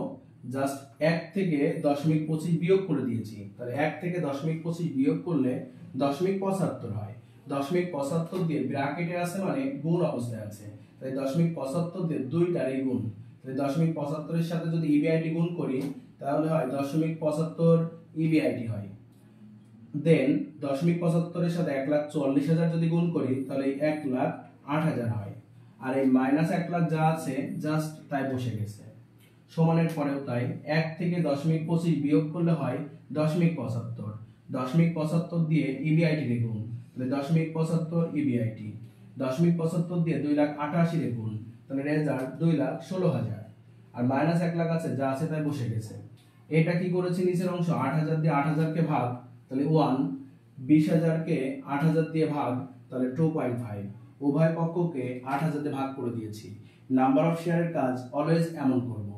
জাস্ট 1 থেকে 0.25 বিয়োগ করে দিয়েছি। তাহলে 1 থেকে 0.25 বিয়োগ করলে 0.75 হয়। 0.75 দিয়ে ব্র্যাকেটে আছে মানে গুণ অবস্থায় আছে, তাই 0.75 দিয়ে দুইটারই গুণ। তাহলে 0.75 এর সাথে যদি ইবিআইটি গুণ করি তাহলে হয় 0.75 ইবিআইটি হয়। দেন 0.75 এর সাথে 1,44,000 যদি গুণ করি তাহলে 1,08,000 হয়। আর এই মাইনাস 1 লাখ যা আছে জাস্ট তাই বসে গেছে। সমানের পরেও তাই, 1 থেকে 0.25 বিয়োগ করলে হয় 0.75, 0.75 দিয়ে ইবিআইটি লিখুন, তাহলে 0.75 ইবিআইটি, 0.75 দিয়ে 2,88,000 লিখুন, তাহলে রেজাল্ট 2,16,000। আর মাইনাস 1 লাখ আছে যা আছে তাই বসে গেছে। এটা কি করেছি নিচের অংশ 8,000 দিয়ে 8,000 কে ভাগ, তাহলে 1, 20,000 কে 8,000 দিয়ে ভাগ, তাহলে 2.5, উভয় পক্ষকে 8,000 দিয়ে ভাগ করে দিয়েছি। নাম্বার অফ শেয়ারের কাজ অলওয়েজ এমন করব,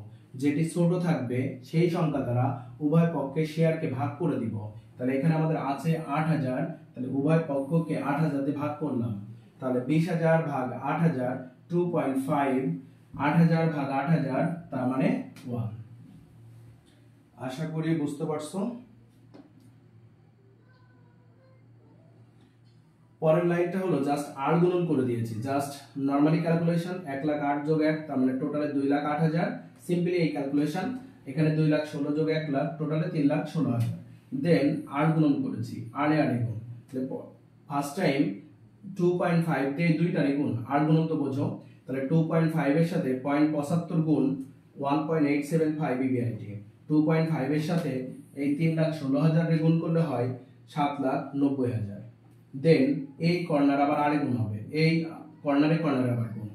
যেটি ছোট থাকবে সেই সংখ্যা দ্বারা উভয় পক্ষের শেয়ারকে ভাগ করে দিব। তাহলে এখানে আমাদের আছে 8000, তাহলে উভয় পক্ষকে 8000 দিয়ে ভাগ করলাম, তাহলে 20000 ভাগ 8000 2.5, 8000 ভাগ 8000 তার মানে 1। আশা করি বুঝতে পারছো। পরের লাইনটা হলো জাস্ট আর গুণন করে দিয়েছি, জাস্ট নরমালি ক্যালকুলেশন 1,08,000 যোগ 1 তার মানে টোটালে 2,08,000। সিম্পলি এই ক্যালকুলেশন, এখানে 2,16,000 যোগ 1 লাখ টোটালে 3,16,000। দেন আর গুণন করেছি, আরে গুণ, ফার্স্ট টাইম 2.5 তে দুইটারে গুণ, আর গুণন তো বোঝো, তাহলে 2.5 এর সাথে 0.75 গুণ 1.875 ইবিআইটি, 2.5 এর সাথে এই 3,16,000 এর গুণ করলে হয় 7,90,000। দেন এই কর্নার আবার আরে গুণ হবে, এই কর্নারে আবার গুণ,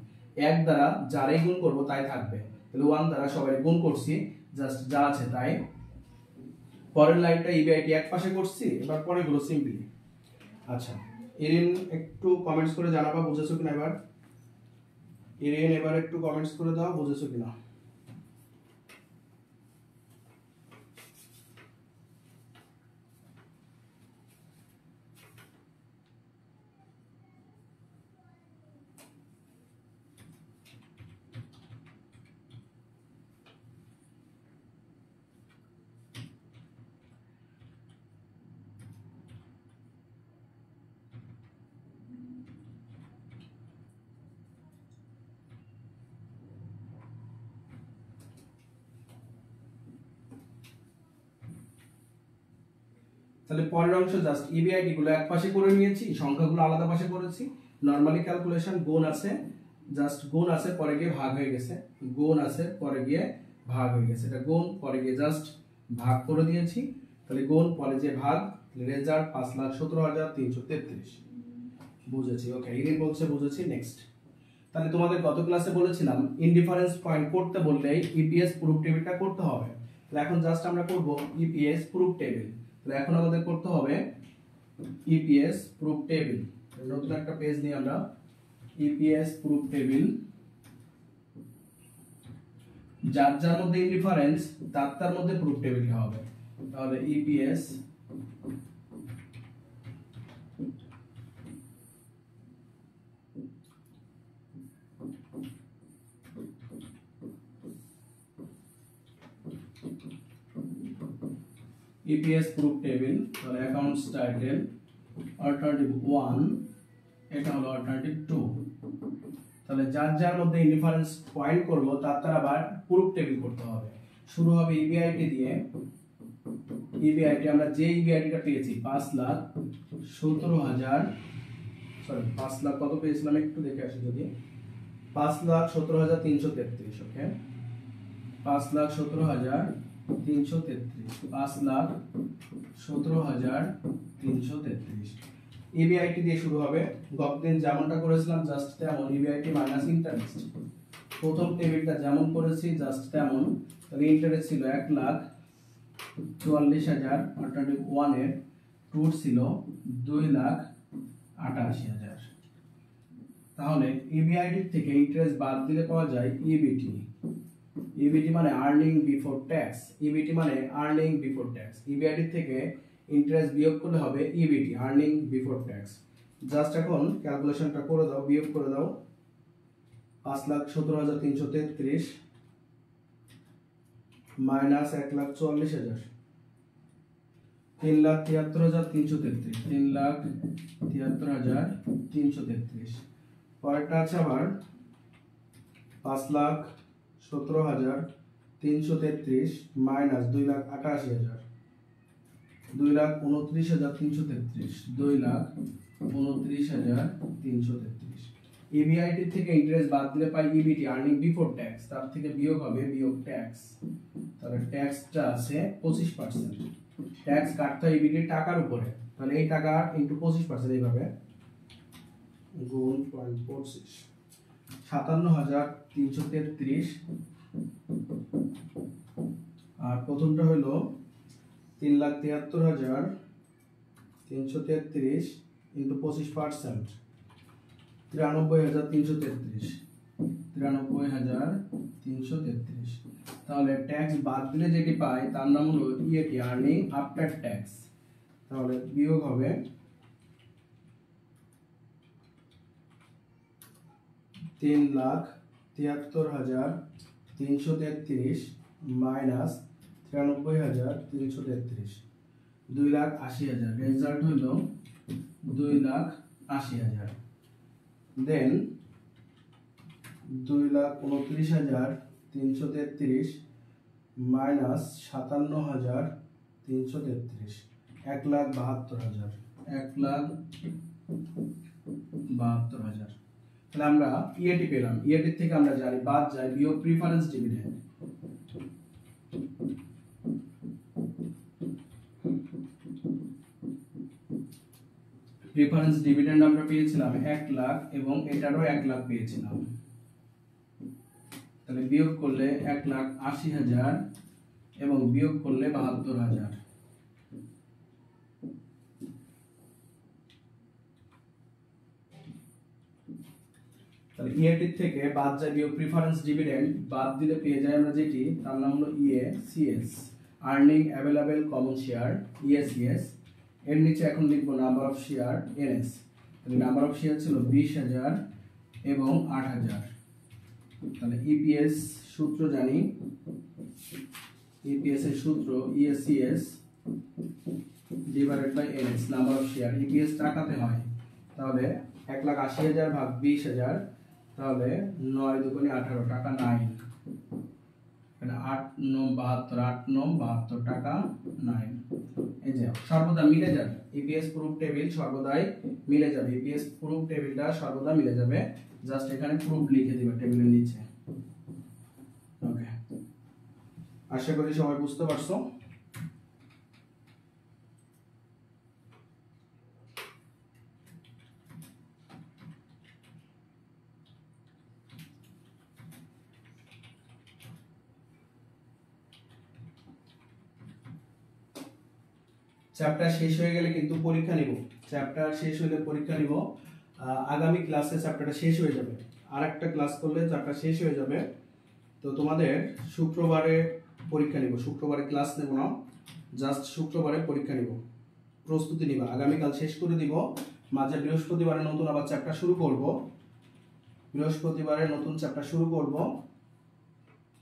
এক দ্বারা যারাই গুণ করব তাই থাকবে, তাহলে 1 দ্বারা সবাই গুণ করছি, জাস্ট যা আছে তাই। পরের লাইনটা ইবিআইটি এক পাশে করছি, এবার পরে গুলো সিম্পলি। আচ্ছা ইরিন একটু কমেন্টস করে জানাবা বুঝেছো কিনা এবার। ইরিন এবার একটু কমেন্টস করে দাও বুঝেছো কিনা। তাহলে পরের অংশ জাস্ট ইবিআইটি গুলো এক পাশে করে নিয়েছি, সংখ্যাগুলো আলাদা পাশে করেছি। নরমালি ক্যালকুলেশন গুণ আছে, জাস্ট গুণ আছে পরে গিয়ে ভাগ হয়ে গেছে, গুণ আছে পরে গিয়ে ভাগ হয়ে গেছে, এটা গুণ পরে গিয়ে জাস্ট ভাগ করে দিয়েছি। তাহলে গুণ পরে যে ভাগ, রেজাল্ট 5,17,333। বুঝেছি, ওকে। ইরিন বলছে বুঝেছি, নেক্সট। তাহলে তোমাদের গত ক্লাসে বলেছিলাম ইনডিফারেন্স পয়েন্ট করতে বললেই ইপিএস প্রুফ টেবিলটা করতে হবে। তাহলে এখন জাস্ট আমরা করব ইপিএস প্রুফ টেবিল। তাহলে এখন আমাদের করতে হবে ইপিএস প্রুফ টেবিল। নতুন একটা পেজ নিয়ে আমরা ইপিএস প্রুফ টেবিল, যার যার মধ্যে ইনডিফারেন্স তার মধ্যে প্রুফ টেবিলটা হবে। তাহলে ইপিএস ইপিএস প্রুফ টেবিল, তাহলে অ্যাকাউন্টস টাইটেল অল্টারনেটিভ 1, এটা হলো অল্টারনেটিভ 2। তাহলে যার যার মধ্যে ইনডিফারেন্স পয়েন্ট করব তার আবার প্রুফ টেবিল করতে হবে। শুরু হবে ইবিআইটি দিয়ে। ইবিআইটি আমরা যে ইবিআইটিটা পেয়েছি 5,17,000, সরি 5 লাখ কত পেয়েছিলাম একটু দেখে আসি, যদি 5,17,333, ওকে 5,17,333, 5,17,333 ইবিআইটি দিয়ে শুরু হবে। গতদিন যেমনটা করেছিলাম জাস্ট তেমন, ইবিআইটি মাইনাস ইন্টারেস্ট। প্রথম টেবিলটা যেমন করেছি জাস্ট তেমন। তাহলে ইন্টারেস্ট ছিল 1,44,000, অল্টারনেটিভ 1 এর ট্রুথ ছিল 2,88,000। তাহলে ইবিআইটি থেকে ইন্টারেস্ট বাদ দিলে পাওয়া যায় ইবিটি। ইবিটি মানে আর্নিং বিফোর ট্যাক্স, ইবিটি মানে আর্নিং বিফোর ট্যাক্স। ইবিআইটি থেকে ইন্টারেস্ট বিয়োগ করলে হবে EBIT, earning before tax. Just এখন ক্যালকুলেশনটা করে দাও, বিয়োগ করে দাও। 5,17,333 মাইনাস 1,44,000, 3,73,333, 3,73,333। পরেরটা আছে আবার 5,17,333 মাইনাস 2,88,000, 2,29,333, 2,29,333। ইবিআইটি থেকে ইন্টারেস্ট বাদ দিলে পাই ইবিটি, আর্নিং বিফোর ট্যাক্স, তার থেকে বিয়োগ হবে বিয়োগ ট্যাক্স। তাহলে ট্যাক্সটা আছে 25%। ট্যাক্স কাটতে হয় ইবিটি টাকার উপরে, তাহলে এই টাকা ইনটু 25% এইভাবে গুণ 0.46, 57,333। আর প্রথমটা হলো 3,73,333 ইনটু 25%, 93,333। 93,333। তাহলে ট্যাক্স বাদ দিলে যেটি পাই তার নাম হলো ইএটি, আর্নিং আফটার ট্যাক্স। তাহলে বিয়োগ হবে 3,73,333 মাইনাস 93,333, 2,80,000। রেজাল্ট হইল 2,80,000। দেন 2,29,333 মাইনাস 57,333, 1,72,000। 1,72,000। তাহলে আমরা ইএটি পেলাম। ইএটি থেকে আমরা জানি বাদ যায় বিয়োগ প্রিফারেন্স ডিভিডেন্ড। প্রিফারেন্স ডিভিডেন্ড আমরা পেয়েছিলাম 1 লাখ এবং এটারও 1 লাখ পেয়েছিলাম। তাহলে বিয়োগ করলে 1,80,000 এবং বিয়োগ করলে 72,000। তাহলে ইএটি থেকে বাদ যায় বিয়োগ প্রিফারেন্স ডিভিডেন্ড, বাদ দিলে পেয়ে যাই আমরা যেটি তার নাম হলো ইএসিএস, আর্নিং অ্যাভেলেবল কমন শেয়ার, ইএসিএস। এর নিচে এখন লিখবো নাম্বার অফ শেয়ার, এনএস। তাহলে নাম্বার অফ শেয়ার ছিল 20,000 এবং 8,000। তাহলে ইপিএস সূত্র জানি, ইপিএস এর সূত্র EACS divided by NS, number of share. EPS টাকাতে হয়, তাহলে 1,80,000 ভাগ 20,000, তাহলে 9 দুগুণে 18 টাকা 9। মানে 8 9 72, 8 9 72 টাকা 9। এই যে সর্বদা মিলে যাবে, ইপিএস প্রুফ টেবিল সর্বদাই মিলে যাবে, ইপিএস প্রুফ টেবিলটা সর্বদা মিলে যাবে। জাস্ট এখানে প্রুফ লিখে দিবে টেবিলের নিচে। ওকে, আশা করি সবাই বুঝতে পারছো। চ্যাপ্টার শেষ হয়ে গেলে কিন্তু পরীক্ষা নিব, চ্যাপ্টার শেষ হলে পরীক্ষা নিব। আগামী ক্লাসে চ্যাপ্টারটা শেষ হয়ে যাবে, আর একটা ক্লাস করলে চ্যাপ্টার শেষ হয়ে যাবে। তো তোমাদের শুক্রবারে পরীক্ষা নিব, শুক্রবারে ক্লাস নেব না, জাস্ট শুক্রবারে পরীক্ষা নিব, প্রস্তুতি নিবা। আগামীকাল শেষ করে দিব, মাঝে বৃহস্পতিবারে নতুন আবার চ্যাপ্টার শুরু করব, বৃহস্পতিবারে নতুন চ্যাপ্টার শুরু করব,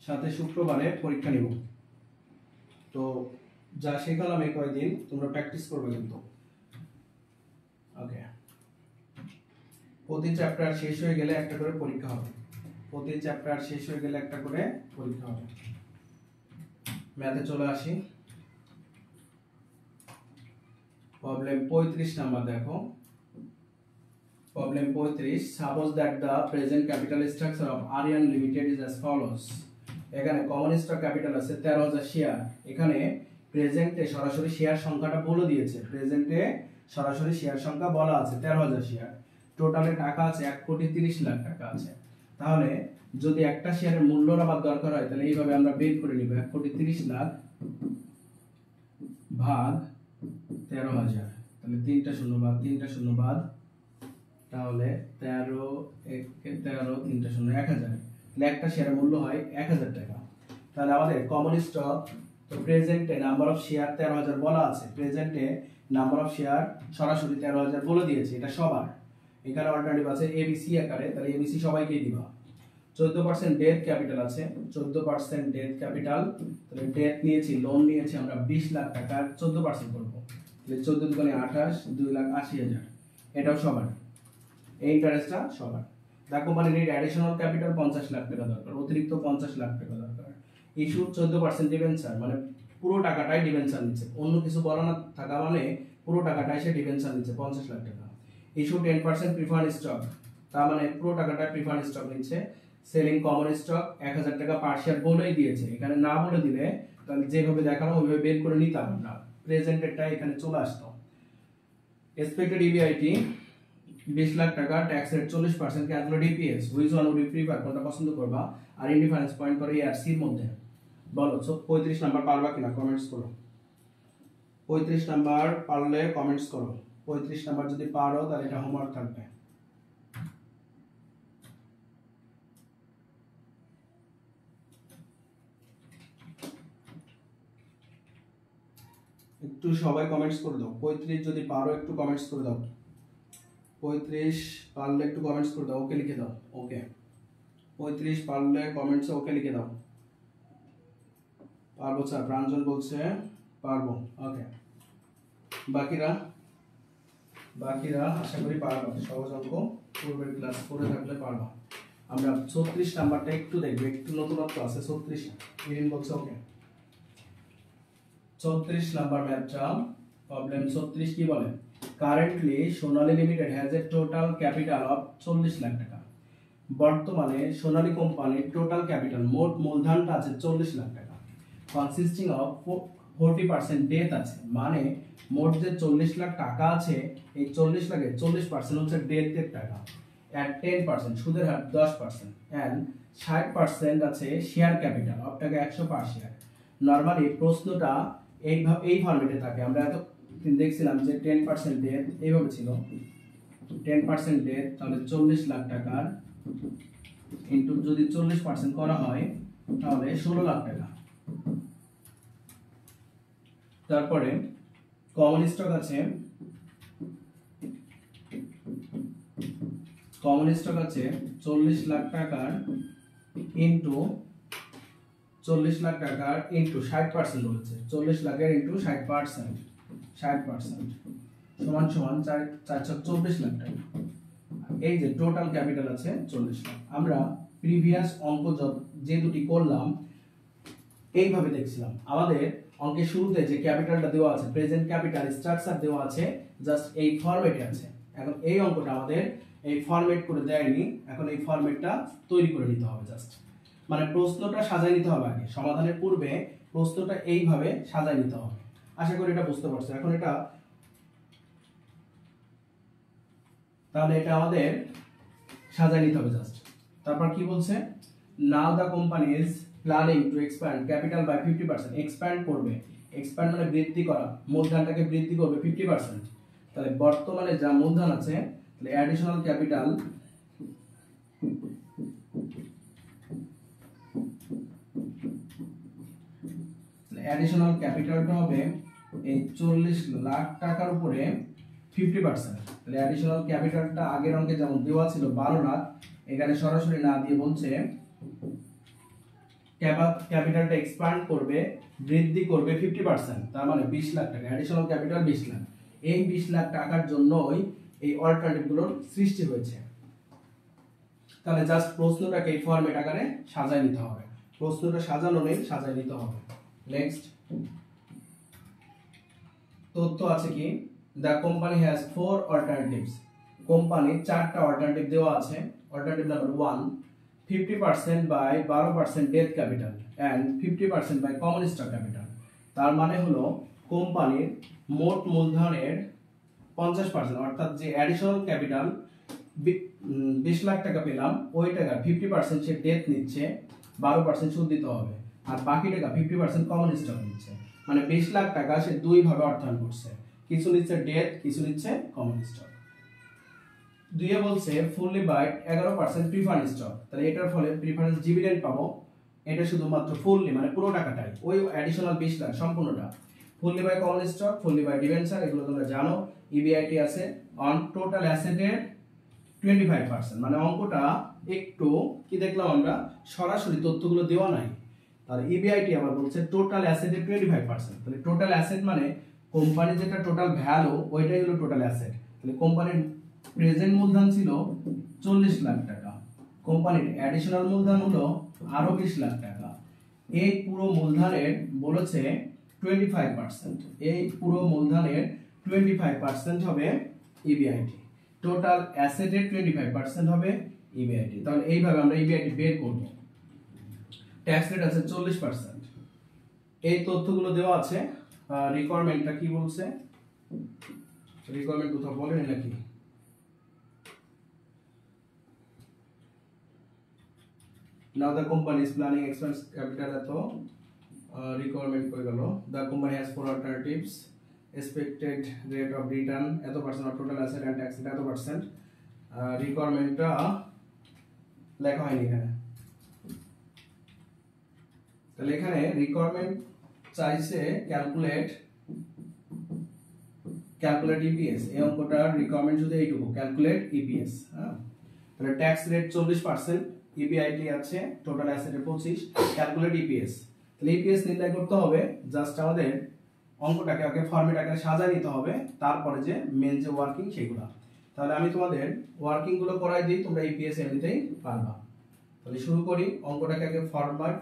সাথে শুক্রবারে পরীক্ষা নিব। তো যা শেখালাম এই কয়েকদিন তোমরা প্র্যাকটিস করবে কিন্তু। ওকে, প্রতি চ্যাপ্টার শেষ হয়ে গেলে একটা করে পরীক্ষা হবে, প্রতি চ্যাপ্টার শেষ হয়ে গেলে একটা করে পরীক্ষা হবে। ম্যাথে চলে আসি, প্রবলেম 35 নাম্বার দেখো। Problem 35, suppose that the present capital structure of Aryan limited is as follows. এখানে কমন স্টক ক্যাপিটাল আছে 13,000 শেয়ার। এখানে প্রেজেন্টে সরাসরি শেয়ার সংখ্যাটা বলে দিয়েছে, প্রেজেন্টে সরাসরি শেয়ার সংখ্যা বলা আছে 13,000 শেয়ার। টোটালে টাকা আছে 1,30,00,000 টাকা আছে। তাহলে যদি একটা শেয়ারের মূল্য আবার দরকার হয় তাহলে এইভাবে আমরা বের করে নিব, 1,30,00,000 ভাগ 13,000। তাহলে 3টা শূন্য বাদ, 3টা শূন্য বাদ, তাহলে 13 1 13 3টা শূন্য 1,000। তাহলে একটা শেয়ারের মূল্য হয় 1,000 টাকা। তাহলে আমাদের কমন স্টক, তো প্রেজেন্টে নাম্বার অফ শেয়ার 13,000 বলা আছে, প্রেজেন্টে নাম্বার অফ শেয়ার সরাসরি 13,000 বলে দিয়েছে, এটা সবার। এখানে অল্টারনেটিভ আছে এবিসি আকারে, তাহলে এবিসি সবাইকে দিবা। 14% ডেট ক্যাপিটাল আছে, 14% ডেট ক্যাপিটাল। তাহলে ডেট নিয়েছি, লোন নিয়েছি আমরা 20 লাখ টাকার 14% করব। তাহলে 14 দুগুণে 28, 2,80,000। এটাও সবার, এই ইন্টারেস্টটা সবার। The company need additional capital 50 lakh টাকা দরকার, অতিরিক্ত 50 লাখ টাকা দরকার। ইস্যু 14% ডিবেঞ্চার, মানে পুরো টাকাটাই ডিবেঞ্চার নিচ্ছে, অন্য কিছু বলা না থাকা মানে পুরো টাকাটাই সে ডিবেঞ্চার নিচ্ছে 50 লাখ টাকা। ইস্যু 10% প্রিফার্ড স্টক, তার মানে পুরো টাকাটাই প্রিফার্ড স্টক নিচ্ছে। সেলিং কমন স্টক 1,000 টাকা পার শেয়ার বলেই দিয়েছে, এখানে না বলে দিলে তাহলে যেভাবে দেখানো ওইভাবে বের করে নিতাম আমরা, প্রেজেন্টেডটা এখানে চলে আসতো। এক্সপেক্টেড ইবিআইটি 20 লাখ টাকা, tax rate 40%, calculate EPS, which one would you prefer, কোনটা পছন্দ করবা, আর ইনডিফারেন্স পয়েন্ট করে এ আর সির মধ্যে বলো। সো 35 নাম্বার পারবা কিনা কমেন্টস করো, 35 নাম্বার পারলে কমেন্টস করো। 35 নাম্বার যদি পারো তাহলে এটা হোমওয়ার্ক থাকবে। একটু সবাই কমেন্টস করে দাও। 35 যদি পারো একটু কমেন্টস করে দাও। 35 পারলে একটু কমেন্টস করে দাও, ওকে লিখে দাও। ওকে 35 পারলে কমেন্টসে ওকে লিখে দাও। পারবো স্যার, প্রাঞ্জল বলছে পারবো। ওকে, বাকিরা আশা করি পারবা। সহজ অঙ্ক পূর্বের ক্লাস করে থাকলে পারবা। আমরা 36 নাম্বারটা একটু দেখবো, একটু নতুনত্ব আছে 36। ইরিন বলছে ওকে। 34 নাম্বার ম্যাথটা প্রবলেম 36 কি বলে? Currently Sonali limited has a total capital of 40 lakh টাকা। বর্তমানে সোনালী কোম্পানির টোটাল ক্যাপিটাল মোট মূলধনটা আছে 40 লাখ টাকা। কনসিস্টিং অফ 40% ডেট আছে, মানে মোট যে 40 লাখ টাকা আছে এই 40 লাখের 40% হচ্ছে ডেটের টাকা, এন্ড 10% সুদের হার 10%, এন্ড 60% আছে শেয়ার ক্যাপিটাল অফ টাকা 100 পার শেয়ার। নরমালি প্রশ্নটা এই ফরম্যাটে থাকে। আমরা এত দেখছিলাম যে 10% ডেট এইভাবে ছিল, 10% ডেট তাহলে 40 লাখ টাকার ইনটু যদি 40% করা হয় তাহলে 16 লাখ টাকা। তারপরে কমন স্টক আছে 40 লাখ টাকার ইনটু 40 লাখ টাকার ইনটু 60% রয়েছে। 40 লাখের ইনটু 60% সমান সমান 424 লাখ টাকা। এই যে টোটাল ক্যাপিটাল আছে 40 লাখ। আমরা প্রিভিয়াস অঙ্ক যে দুটি করলাম এইভাবে দেখছিলাম। আমাদের অঙ্কের শুরুতে যে ক্যাপিটালটা দেওয়া আছে, প্রেজেন্ট ক্যাপিটাল স্ট্রাকচার দেওয়া আছে, জাস্ট এই ফরম্যাটে আছে। এখন এই অঙ্কটা আমাদের এই ফরম্যাট করে দেয়নি, এখন এই ফরম্যাটটা তৈরি করে নিতে হবে। জাস্ট মানে প্রশ্নটা সাজাই নিতে হবে আগে, সমাধানের পূর্বে প্রশ্নটা এইভাবে সাজাই নিতে হবে। আশা করি এটা বুঝতে পারছো। এখন এটা তাহলে এটা আমাদের সাজাই নিতে হবে জাস্ট। তারপর কি বলছে? Now the company is planning to expand capital by 50%। Expand করবে, এক্সপ্যান্ড মানে বৃদ্ধি করা, মূলধনটাকে বৃদ্ধি করবে 50%। তাহলে বর্তমানে যা মূলধন আছে তাহলে অ্যাডিশনাল ক্যাপিটাল ক্যাপিটালটা হবে এই 40 লাখ টাকার উপরে 50%। তাহলে অ্যাডিশনাল ক্যাপিটালটা আগের অঙ্কে যেমন দেওয়া ছিল 12 লাখ, এখানে সরাসরি না দিয়ে বলছে ক্যাপিটালটা এক্সপ্যান্ড করবে, বৃদ্ধি করবে 50%, তার মানে 20 লাখ টাকা। Additional capital 20 lakh. এই 20 লাখ টাকার জন্যই এই অল্টারনেটিভগুলোর সৃষ্টি হয়েছে। তাহলে জাস্ট প্রশ্নটাকে এই ফরম্যাট আকারে সাজায় নিতে হবে। প্রশ্নটা সাজানো নেই, সাজায় নিতে হবে। নেক্সট তথ্য আছে কি? The company has 4 alternatives. Company 4টা অল্টারনেটিভ দেওয়া আছে। Alternative number 1, 50% by 12% debt capital and 50% by common stock capital. তার মানে হলো কোম্পানির মোট মূলধনের 50%, অর্থাৎ যে অ্যাডিশনাল ক্যাপিটাল 20 লাখ টাকা পেলাম, ওই টাকা 50% সে ডেট নিচ্ছে, 12% সুদ দিতে হবে, আর বাকি টাকা 50% কমন স্টক নিচ্ছে। মানে 20 লাখ টাকা সে দুই ভাবে অর্থায়ন করছে, কিছু নিচ্ছে ডেট, কিছু নিচ্ছে কমন স্টক। দুইয়ে বলছে ফুললি বাই 11% প্রিফারেন্স স্টক। তাহলে এটার ফলে প্রিফারেন্স ডিভিডেন্ড পাবো। এটা শুধুমাত্র ফুললি মানে পুরো টাকাটাই, ওই অ্যাডিশনাল 20 লাখ সম্পূর্ণটা। Fully by common stock, fully by debenture, এগুলো তোমরা জানো। ইবিআইটি আছে অন টোটাল অ্যাসেটের 25%। মানে অঙ্কটা একটু কি দেখলাম আমরা, সরাসরি তথ্যগুলো দেওয়া নাই। আর ইবিআইটি আবার বলছে টোটাল অ্যাসেটের 25%। তাহলে টোটাল অ্যাসেট মানে কোম্পানি যেটা টোটাল ভ্যালু ওইটাই হলো টোটাল অ্যাসেট। তাহলে কোম্পানির প্রেজেন্ট মূলধন ছিল 40 লাখ টাকা, কোম্পানির অ্যাডিশনাল মূলধন হলো আরো 20 লাখ টাকা। এই পুরো মূলধনের বলেছে 25%, এই পুরো মূলধনের 25% হবে ইবিআইটি। টোটাল অ্যাসেটের 25% হবে ইবিআইটি। তাহলে এইভাবে আমরা ইবিআইটি বের করব। ট্যাক্স রেট আছে 40%। এই তথ্যগুলো দেওয়া আছে। রিকোয়ারমেন্টটা কি বলছে? রিকোয়ারমেন্ট কোথাও বলেনি নাকি? Now the company is planning expense capital at requirement কই গেল? The company has 4 alternatives. Expected rate of return এত % of total asset and tax rate এত %। রিকোয়ারমেন্টটা লেখা হয়নি এখানে। তাহলে এখানে রিকোয়ারমেন্ট চাইছে ক্যালকুলেট ক্যালকুলেট ইপিএস, এই অঙ্কটার রিকোয়ারমেন্ট শুধু এইটুকু, ক্যালকুলেট ইপিএস। হ্যাঁ, তাহলে ট্যাক্স রেট 40%, ইবিআইটি আছে, টোটাল অ্যাসেটের 25, ক্যালকুলেট ইপিএস। তাহলে ইপিএস নির্ণয় করতে হবে, জাস্ট আমাদের অঙ্কটাকে আগে ফরম্যাট আকারে সাজায় নিতে হবে, তারপরে যে মেন যে ওয়ার্কিং সেগুলো। তাহলে আমি তোমাদের ওয়ার্কিং গুলো করাই দিই, তোমরা ইপিএস এমনিতেই পারবা। তাহলে শুরু করি, অঙ্কটাকে আগে ফরম্যাট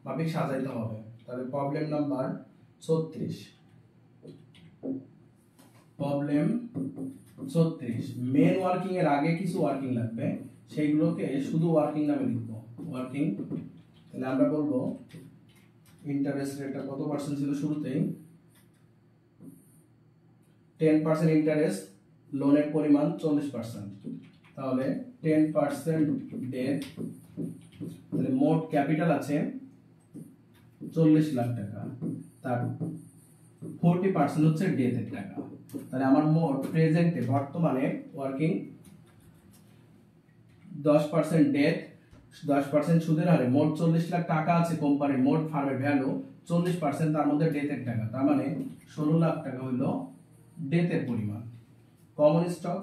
মাফিক সাজাইতে হবে। তাহলে problem number 36, problem 36, main working এর আগে কিছু ওয়ার্কিং লাগবে, সেইগুলোকে শুধু ওয়ার্কিং নামে লিখবো, ওয়ার্কিং। তাহলে আমরা বলবো ইন্টারেস্ট রেটটা কত পার্সেন্ট ছিল শুরুতেই, 10% ইন্টারেস্ট, লোনের পরিমাণ 40%, তাহলে 10% ডেট, তাহলে মোট ক্যাপিটাল আছে 40 লাখ টাকা, তার 40% হচ্ছে ডেটের টাকা। তাহলে আমার মোট প্রেজেন্টে বর্তমানে ওয়ার্কিং 10% ডেট, 10% সুদের হারে মোট 40 লাখ টাকা আছে কোম্পানির, মোট ফার্মের ভ্যালু 40%, তার মধ্যে ডেটের টাকা, তার মানে 16 লাখ টাকা হলো ডেটের পরিমাণ। কমন স্টক,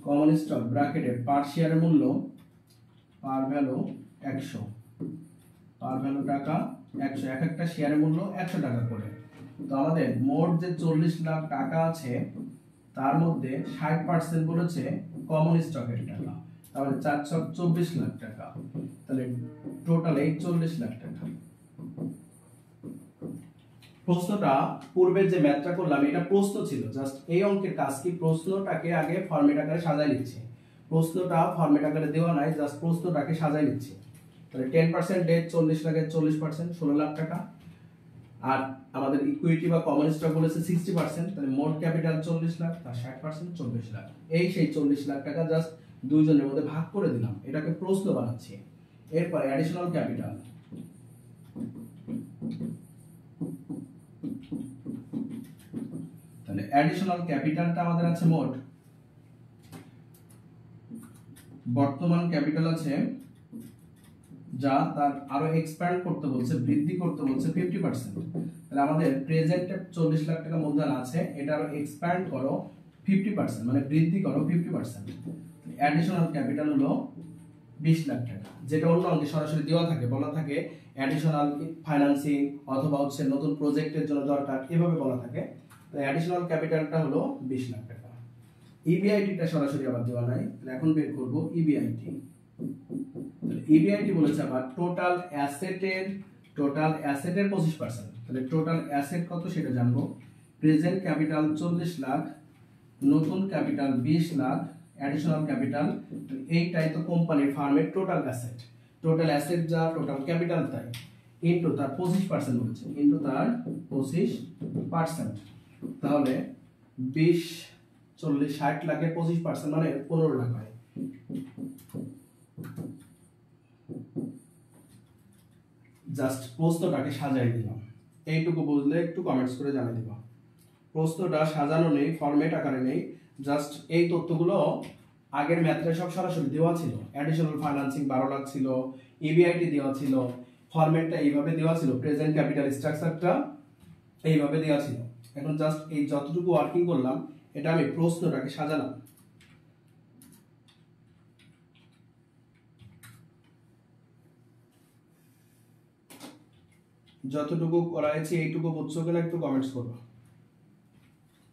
কমন স্টক ব্র্যাকেটে পার শেয়ারের মূল্য, পার ভ্যালু 100, পার ভ্যালু টাকা 100, এক একটা শেয়ারের মূল্য 100 টাকা করে। তো আমাদের মোট যে 40 লাখ টাকা আছে তার মধ্যে 60% বলেছে কমন স্টকের টাকা, তাহলে 424 লাখ টাকা, তাহলে টোটাল 40 লাখ টাকা। প্রশ্নটা পূর্বের যে ম্যাথটা করলাম এটা প্রশ্ন ছিল, জাস্ট এই অঙ্কের কাজ কি প্রশ্নটাকে আগে ফরম্যাট আকারে সাজাই নিচ্ছে, প্রশ্নটা ফরম্যাট আকারে দেওয়া নাই, জাস্ট প্রশ্নটাকে সাজাই নিচ্ছে। তাহলে 10% ডেট 40 লাখের 40% 16 লাখ টাকা, আর আমাদের ইকুইটি বা কমন স্টক বলেছে 60%, তাহলে মোট ক্যাপিটাল 40 লাখ, তার 60% 24 লাখ, এই সেই 40 লাখ টাকা জাস্ট দুইজনের মধ্যে ভাগ করে দিলাম, এটাকে প্রশ্ন বানাচ্ছি। এরপর অ্যাডিশনাল ক্যাপিটাল, তাহলে অ্যাডিশনাল ক্যাপিটালটা আমাদের আছে মোট, বর্তমান ক্যাপিটাল আছে যা তার আরো এক্সপ্যান্ড করতে বলছে, বৃদ্ধি করতে বলছে 50%, তাহলে আমাদের প্রেজেন্টে 40 লাখ টাকা মূলধন আছে, এটা আরো এক্সপ্যান্ড করো 50%, মানে বৃদ্ধি করো 50%। অ্যাডিশনাল ক্যাপিটাল হলো 20 লাখ টাকা, যেটা অন্য অঙ্কে সরাসরি দেওয়া থাকে, বলা থাকে অ্যাডিশনাল ফাইন্যান্সিং অথবা হচ্ছে নতুন প্রজেক্টের জন্য দরকার, এভাবে বলা থাকে। অ্যাডিশনাল ক্যাপিটালটা হলো 20 লাখ টাকা। ইবিআইটিটা সরাসরি আবার দেওয়া নাই, তাহলে এখন বের করব ইবিআইটি। ইবিআইটি বলেছে আবার টোটাল অ্যাসেটের, টোটাল অ্যাসেটের 25%, তাহলে টোটাল অ্যাসেট কত সেটা জানবো। প্রেজেন্ট ক্যাপিটাল 40 লাখ, নতুন ক্যাপিটাল 20 লাখ, অ্যাডিশনাল ক্যাপিটাল, এইটাই তো কোম্পানির ফার্মের টোটাল অ্যাসেট, টোটাল অ্যাসেট যা টোটাল ক্যাপিটাল তাই, ইনটু তার 25% বলেছে, ইনটু তার 25%, তাহলে 20 40 60 লাখের 25% মানে 15 লাখ হয়। জাস্ট প্রশ্নটাকে সাজাই দিলাম, এইটুকু বুঝলে একটু কমেন্টস করে জানিয়ে দিবা। প্রশ্নটা সাজানো নেই, ফরম্যাট আকারে নেই, জাস্ট এই তথ্যগুলো আগের ম্যাথে সব সরাসরি দেওয়া ছিল। অ্যাডিশনাল ফাইন্যান্সিং 12 লাখ ছিল, ইবিআইটি দেওয়া ছিল, ফরম্যাটটা এইভাবে দেওয়া ছিল, প্রেজেন্ট ক্যাপিটাল স্ট্রাকচারটা এইভাবে দেওয়া ছিল। এখন জাস্ট এই যতটুকু ওয়ার্কিং করলাম এটা আমি প্রশ্নটাকে সাজালাম। যতটুকু করা হয়েছে এইটুকু বুঝছো কিনা একটু কমেন্টস করো।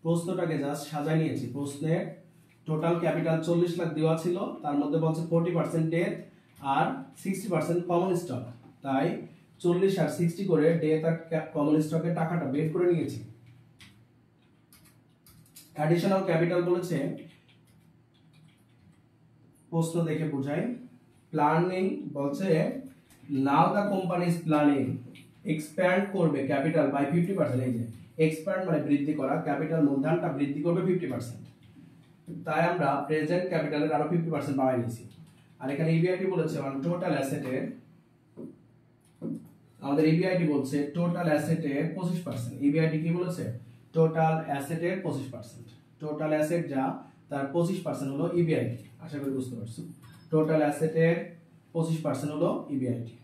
প্রশ্নটাকে জাস্ট সাজাই নিয়েছি। প্রশ্নে টোটাল ক্যাপিটাল 40 লাখ দেওয়া ছিল, তার মধ্যে বলছে 40% ডেট আর 60% কমন স্টক, তাই 40 আর 60 করে ডেট আর কমন স্টকের টাকাটা বের করে নিয়েছি। অ্যাডিশনাল ক্যাপিটাল বলেছে, প্রশ্ন দেখে বোঝাই, প্ল্যানিং বলছে now the company is planning expand করবে ক্যাপিটাল বাই 50%, এই যে এক্সপ্যান্ড মানে বৃদ্ধি করা, ক্যাপিটাল মূলধনটা বৃদ্ধি করবে 50%, তাই আমরা প্রেজেন্ট ক্যাপিটালের আরো 50% বাড়াই নিয়েছি। আর এখানে ইবিআইটি বলেছে টোটাল অ্যাসেটের, আমাদের ইবিআইটি বলছে টোটাল অ্যাসেটের 25%, ইবিআইটি কি বলেছে টোটাল অ্যাসেটের 25%, টোটাল অ্যাসেট যা তার 25% হলো ইবিআইটি। আশা করি বুঝতে পারছো, টোটাল অ্যাসেটের 25% হলো ইবিআইটি।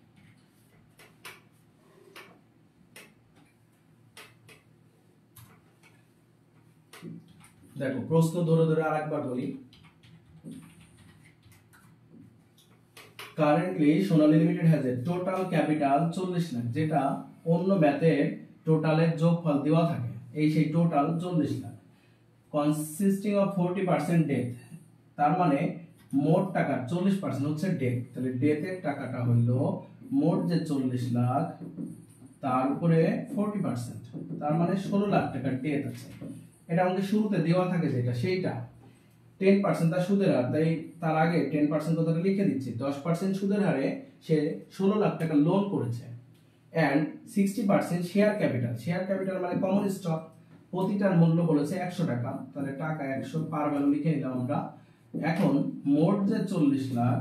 দেখো প্রশ্ন ধরে ধরে আরেকবার বলি। Currently Sonali limited has a total capital 40 lakh, যেটা অন্য ব্যাতের টোটালের যোগফল দেওয়া থাকে, এই সেই total 40 lakh, consisting of 40% debt, তার মানে মোট টাকার 40% হচ্ছে ডেট। তাহলে ডেটের টাকাটা হইলো মোট যে 40 লাখ তার উপরে 40%, তার মানে 16 লাখ টাকার ডেট আছে। এটা আমাদের শুরুতে দেওয়া থাকে যেটা সেইটা 10% তার সুদের হার, তাই তার আগে 10% কথাটা লিখে দিচ্ছি। 10% সুদের হারে সে 16 লাখ টাকা লোন করেছে। And 60% share capital, share capital মানে কমন স্টক, প্রতিটার মূল্য বলেছে 100 টাকা, তাহলে টাকা 100 পার ভ্যালু লিখে নিলাম আমরা। এখন মোট যে 40 লাখ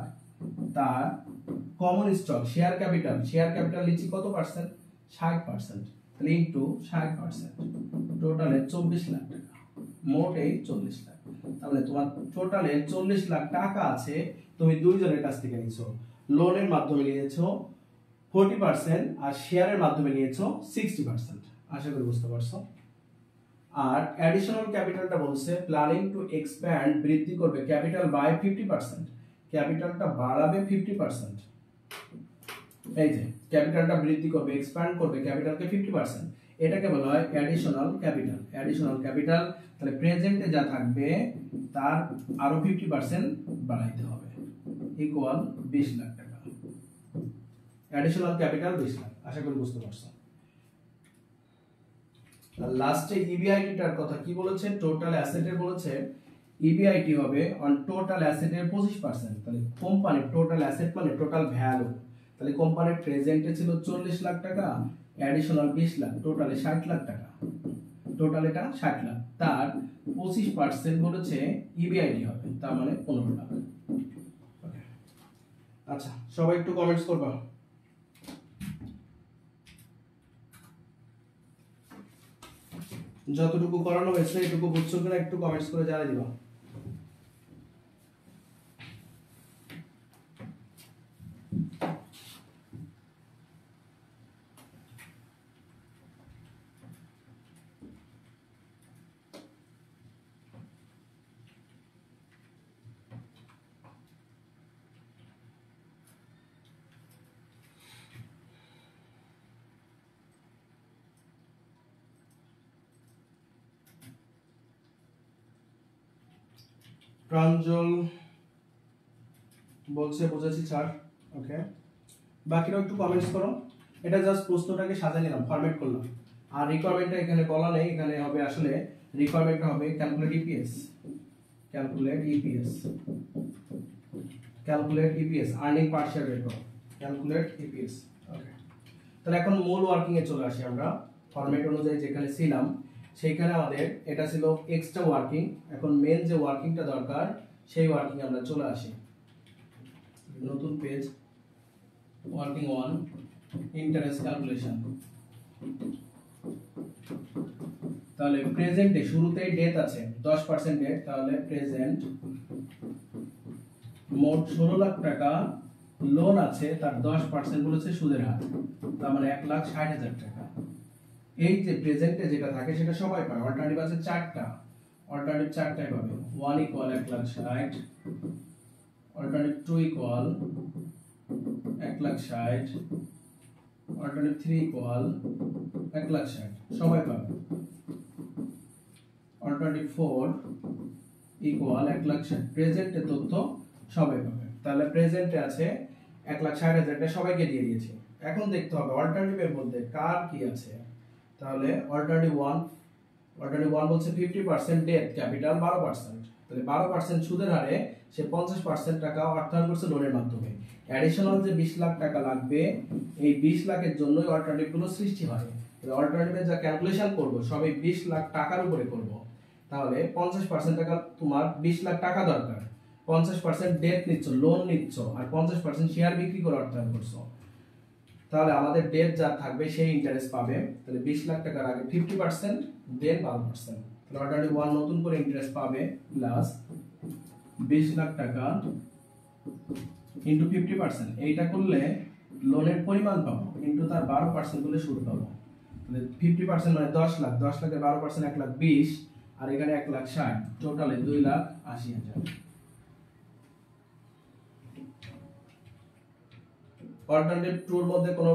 তার কমন স্টক শেয়ার ক্যাপিটাল লিখছি কত পার্সেন্ট, 60%, তাহলে ইনটু 60%, টোটালে 24 লাখ টাকা, মোট এই 40 লাখ। তাহলে তোমার টোটালে 40 লাখ টাকা আছে, তুমি দুইজনের কাছ থেকে নিছো, লোনের মাধ্যমে নিয়েছো 40% আর শেয়ারের মাধ্যমে নিয়েছো 60%। আশা করি বুঝতে পারছো। আর অ্যাডিশনাল ক্যাপিটালটা বলছে প্ল্যানিং টু এক্সপ্যান্ড, বৃদ্ধি করবে ক্যাপিটাল বাই 50%, ক্যাপিটালটা বাড়াবে 50%। এই যে ক্যাপিটালটা বৃদ্ধি করবে, এক্সপ্যান্ড করবে ক্যাপিটালকে 50%, এটাকে বলা হয় অ্যাডিশনাল ক্যাপিটাল। অ্যাডিশনাল ক্যাপিটাল তাহলে প্রেজেন্টে যা থাকবে তার আরো 50% বাড়াইতে হবে, ইকুয়াল 20 লাখ টাকা। Additional capital 20 lakh. আশা করি বুঝতে পারছো। লাস্টে ইবিআইটিটার কথা কি বলেছে, টোটাল অ্যাসেটের বলেছে ইবিআইটি হবে অন টোটাল অ্যাসেটের 25%। তাহলে কোম্পানির টোটাল অ্যাসেট মানে টোটাল ভ্যালু, তাহলে কোম্পানির প্রেজেন্টে ছিল 40 লাখ টাকা, অ্যাডিশনাল 20 লাখ, টোটালে 60 লাখ টাকা, টোটাল এটা 60 লাখ, তার 25% বলেছে ইবিআইটি হবে, তার মানে 15 লাখ। আচ্ছা সবাই একটু কমেন্টস করবা। যতটুকু করানো হয়েছে এটুকু বুঝছো কিনা একটু কমেন্টস করে জানিয়ে দিবা। প্রাঞ্জল বলছে বুঝেছি স্যার, ওকে, বাকিরাও একটু কমেন্টস করো। এটা জাস্ট প্রশ্নটাকে সাজিয়ে নিলাম, ফরম্যাট করলাম। আর রিকোয়ারমেন্টটা এখানে বলা নেই, এখানে হবে আসলে রিকোয়ারমেন্টটা হবে calculate EPS, earning per share rate, calculate EPS. Okay, তাহলে এখন মূল ওয়ার্কিং এ চলে আসি আমরা। ফরম্যাট অনুযায়ী যেখানে ছিলাম সেইখানে আমাদের এটা ছিল এক্সট্রা ওয়ার্কিং, এখন মেন যে ওয়ার্কিংটা দরকার সেই ওয়ার্কিং আমরা চলে আসি। নতুন পেজ, ওয়ার্কিং 1, ইন্টারেস্ট ক্যালকুলেশন। তাহলে প্রেজেন্টে শুরুতেই ডেট আছে 10% ডেট, তাহলে প্রেজেন্ট মোট 16 লাখ টাকা লোন আছে, তার 10% বলেছে সুদের হার, তার মানে 1,60,000 টাকা। এই যে প্রেজেন্টে যেটা থাকে সেটা সবাই পায়, অল্টারনেটিভ আছে 4টা, অল্টারনেটিভ 4টাই পাবে। 1 equal 1,60,000, alternative 2 equal 1,60,000, alternative 3 equal 1,60,000, সবাই পাবে। অল্টারনেটিভ 4 ইকুয়াল 1,60,000, প্রেজেন্টে তথ্য সবাই পাবে। তাহলে প্রেজেন্টে আছে 1,60,000, সবাইকে দিয়ে দিয়েছে। এখন দেখতে হবে অল্টারনেটিভের মধ্যে কার কি আছে। তাহলে অল্টারনেটিভ 1 বলছে 50% ডেট, ক্যাপিটাল 12%, তাহলে 12% সুদের হারে সে 50% টাকা অর্থায়ন করছে লোনের মাধ্যমে। অ্যাডিশনাল যে 20 লাখ টাকা লাগবে, এই 20 লাখের জন্যই অল্টারনেটিভ গুলো সৃষ্টি হয়। তাহলে অল্টারনেটিভে যা ক্যালকুলেশন করব সবই 20 লাখ টাকার উপরে করব। তাহলে 50% টাকা, তোমার 20 লাখ টাকা দরকার, 50% ডেট নিচ্ছ, লোন নিচ্ছ, আর 50% শেয়ার বিক্রি করে অর্থায়ন করছো, তাহলে আমাদের ডেট যা থাকবে সেই ইন্টারেস্ট পাবে। তাহলে 20 লাখ টাকার আগে 50%, দেন 12%, তাহলে অল্টারনেটিভ 1 নতুন করে ইন্টারেস্ট পাবে প্লাস 20 লাখ টাকা ইনটু 50%, এইটা করলে লোনের পরিমাণ পাবো ইনটু তার 12% করলে সুদ পাবো। তাহলে 50% মানে 10 লাখ, 10 লাখের 12% 1,20,000, আর এখানে 1,60,000, টোটালে 2,80,000। অল্টারনেটিভ 2 এর মধ্যে কোনো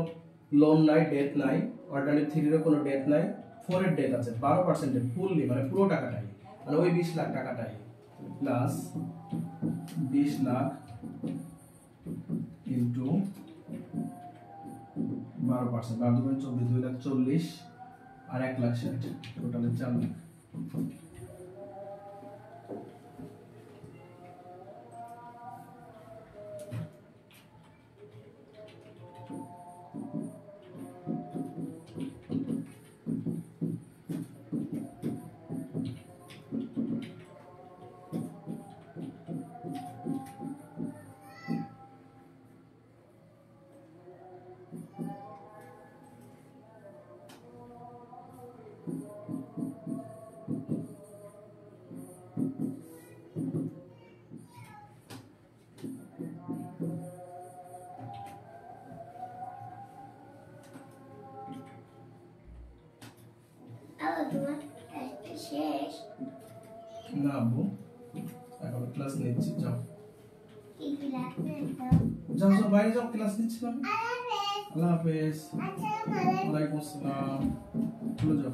লোন নাই, ডেট নাই। অল্টারনেটিভ 3 এর কোনো ডেট নাই। 4 এর ডেট আছে 12% ফুললি, মানে পুরো টাকাটাই, মানে ওই 20 লাখ টাকাটাই প্লাস 20 লাখ ইনটু 12%, 2,40,000, আর 1,60,000, টোটালে 4 লাখ। না আব্বু, এখন ক্লাস নিচ্ছি, যাও যাও যাও বাইরে যাও, ক্লাস নিচ্ছি না। আল্লাহ হাফেজ। ওয়ালাইকুম আসসালাম। চলে যাও।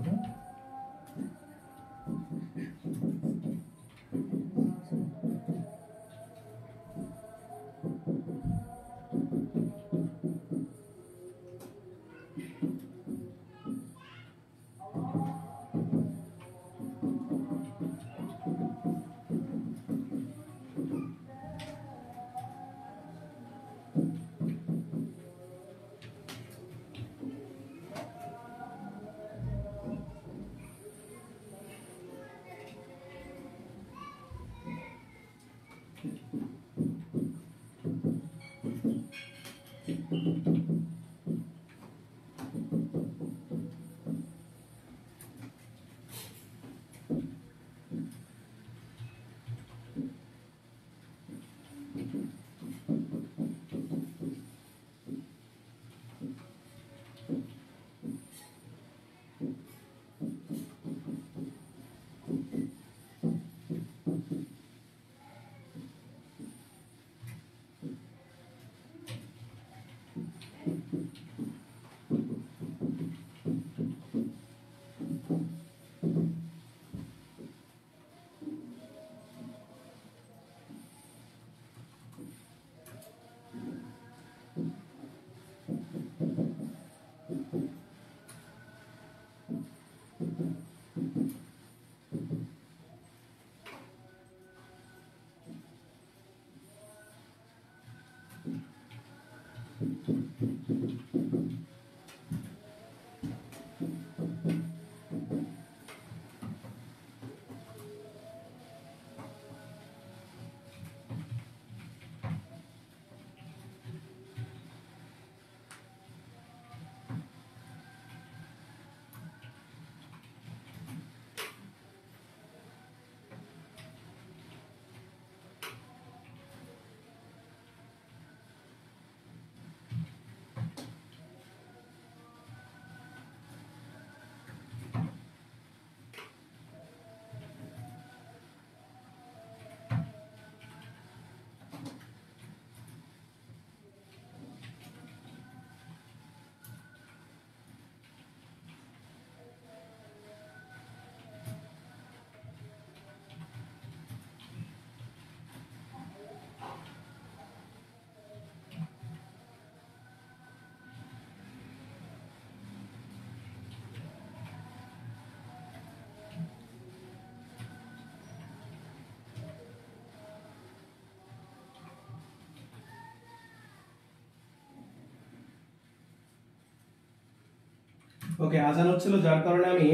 ওকে, আজান হচ্ছিল যার কারণে আমি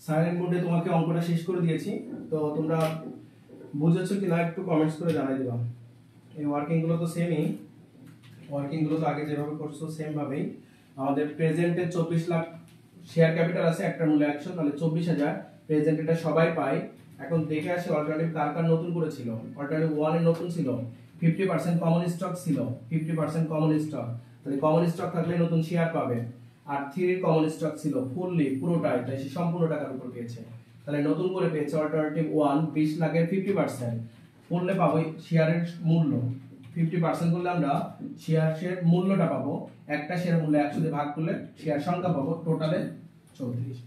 সাইলেন্ট মোডে তোমাকে অঙ্কটা শেষ করে দিয়েছি। তো তোমরা বুঝেছো কি না একটু কমেন্টস করে জানাই দিবা। এই ওয়ার্কিং গুলো তো সেমই, ওয়ার্কিং গুলো তো আগে যেভাবে করছো সেম ভাবেই। আমাদের প্রেজেন্টে 24 লাখ শেয়ার ক্যাপিটাল আছে, একটা মূল্য 100, তাহলে 24,000 প্রেজেন্ট, এটা সবাই পায়। এখন দেখে আসি অল্টারনেটিভ কার কার নতুন করেছিল। অল্টারনেটিভ 1 এর নতুন ছিল, 50% কমন স্টক ছিল, 50% কমন স্টক, তাহলে কমন স্টক থাকলে নতুন শেয়ার পাবে। আর 3 এর কমন স্টক ছিল ফুললি পুরোটাই, তাই সে সম্পূর্ণ টাকার উপর পেয়েছে। তাহলে নতুন করে পেয়েছে অল্টারনেটিভ 1 20 লাখের 50% করলে পাবো শেয়ারের মূল্য 50% করলে আমরা শেয়ারের মূল্যটা পাবো, একটা শেয়ারের মূল্য 100 দিয়ে ভাগ করলে শেয়ার সংখ্যা পাবো টোটালে 34।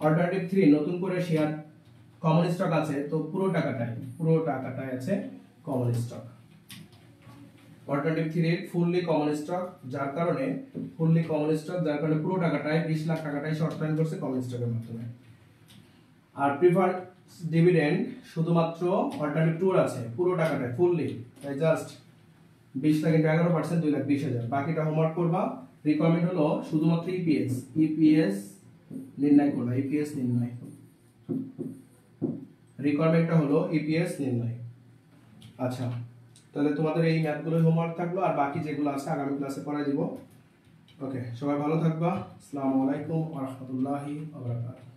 অল্টারনেটিভ 3 নতুন করে শেয়ার কমন স্টক আছে, তো পুরো টাকাটাই আছে common stock. Alternative 3 fully common stock, যার কারণে পুরো টাকাটাই 20 লাখ টাকাটাই শর্ট টাইম করছে কমন স্টকের মাধ্যমে। আর প্রিফার্ড ডিভিডেন্ড শুধুমাত্র অল্টারনেটিভ 2 আছে, পুরো টাকাটাই ফুললি, তাই জাস্ট 20 লাখ ইনটু 11% 2,20,000, বাকিটা হোমওয়ার্ক করবা। রিকোয়ারমেন্ট হলো শুধুমাত্র ইপিএস নির্ণয় করবা, ইপিএস নির্ণয়, রিকোয়ারমেন্টটা হলো ইপিএস নির্ণয়। আচ্ছা, তাহলে তোমাদের এই ম্যাথগুলো হোমওয়ার্ক থাকলো, আর বাকি যেগুলো আছে আগামী ক্লাসে পড়াই দিব। ওকে, সবাই ভালো থাকবা। আসসালামু আলাইকুম ওয়া রাহমাতুল্লাহি ওয়া বারাকাতুহু।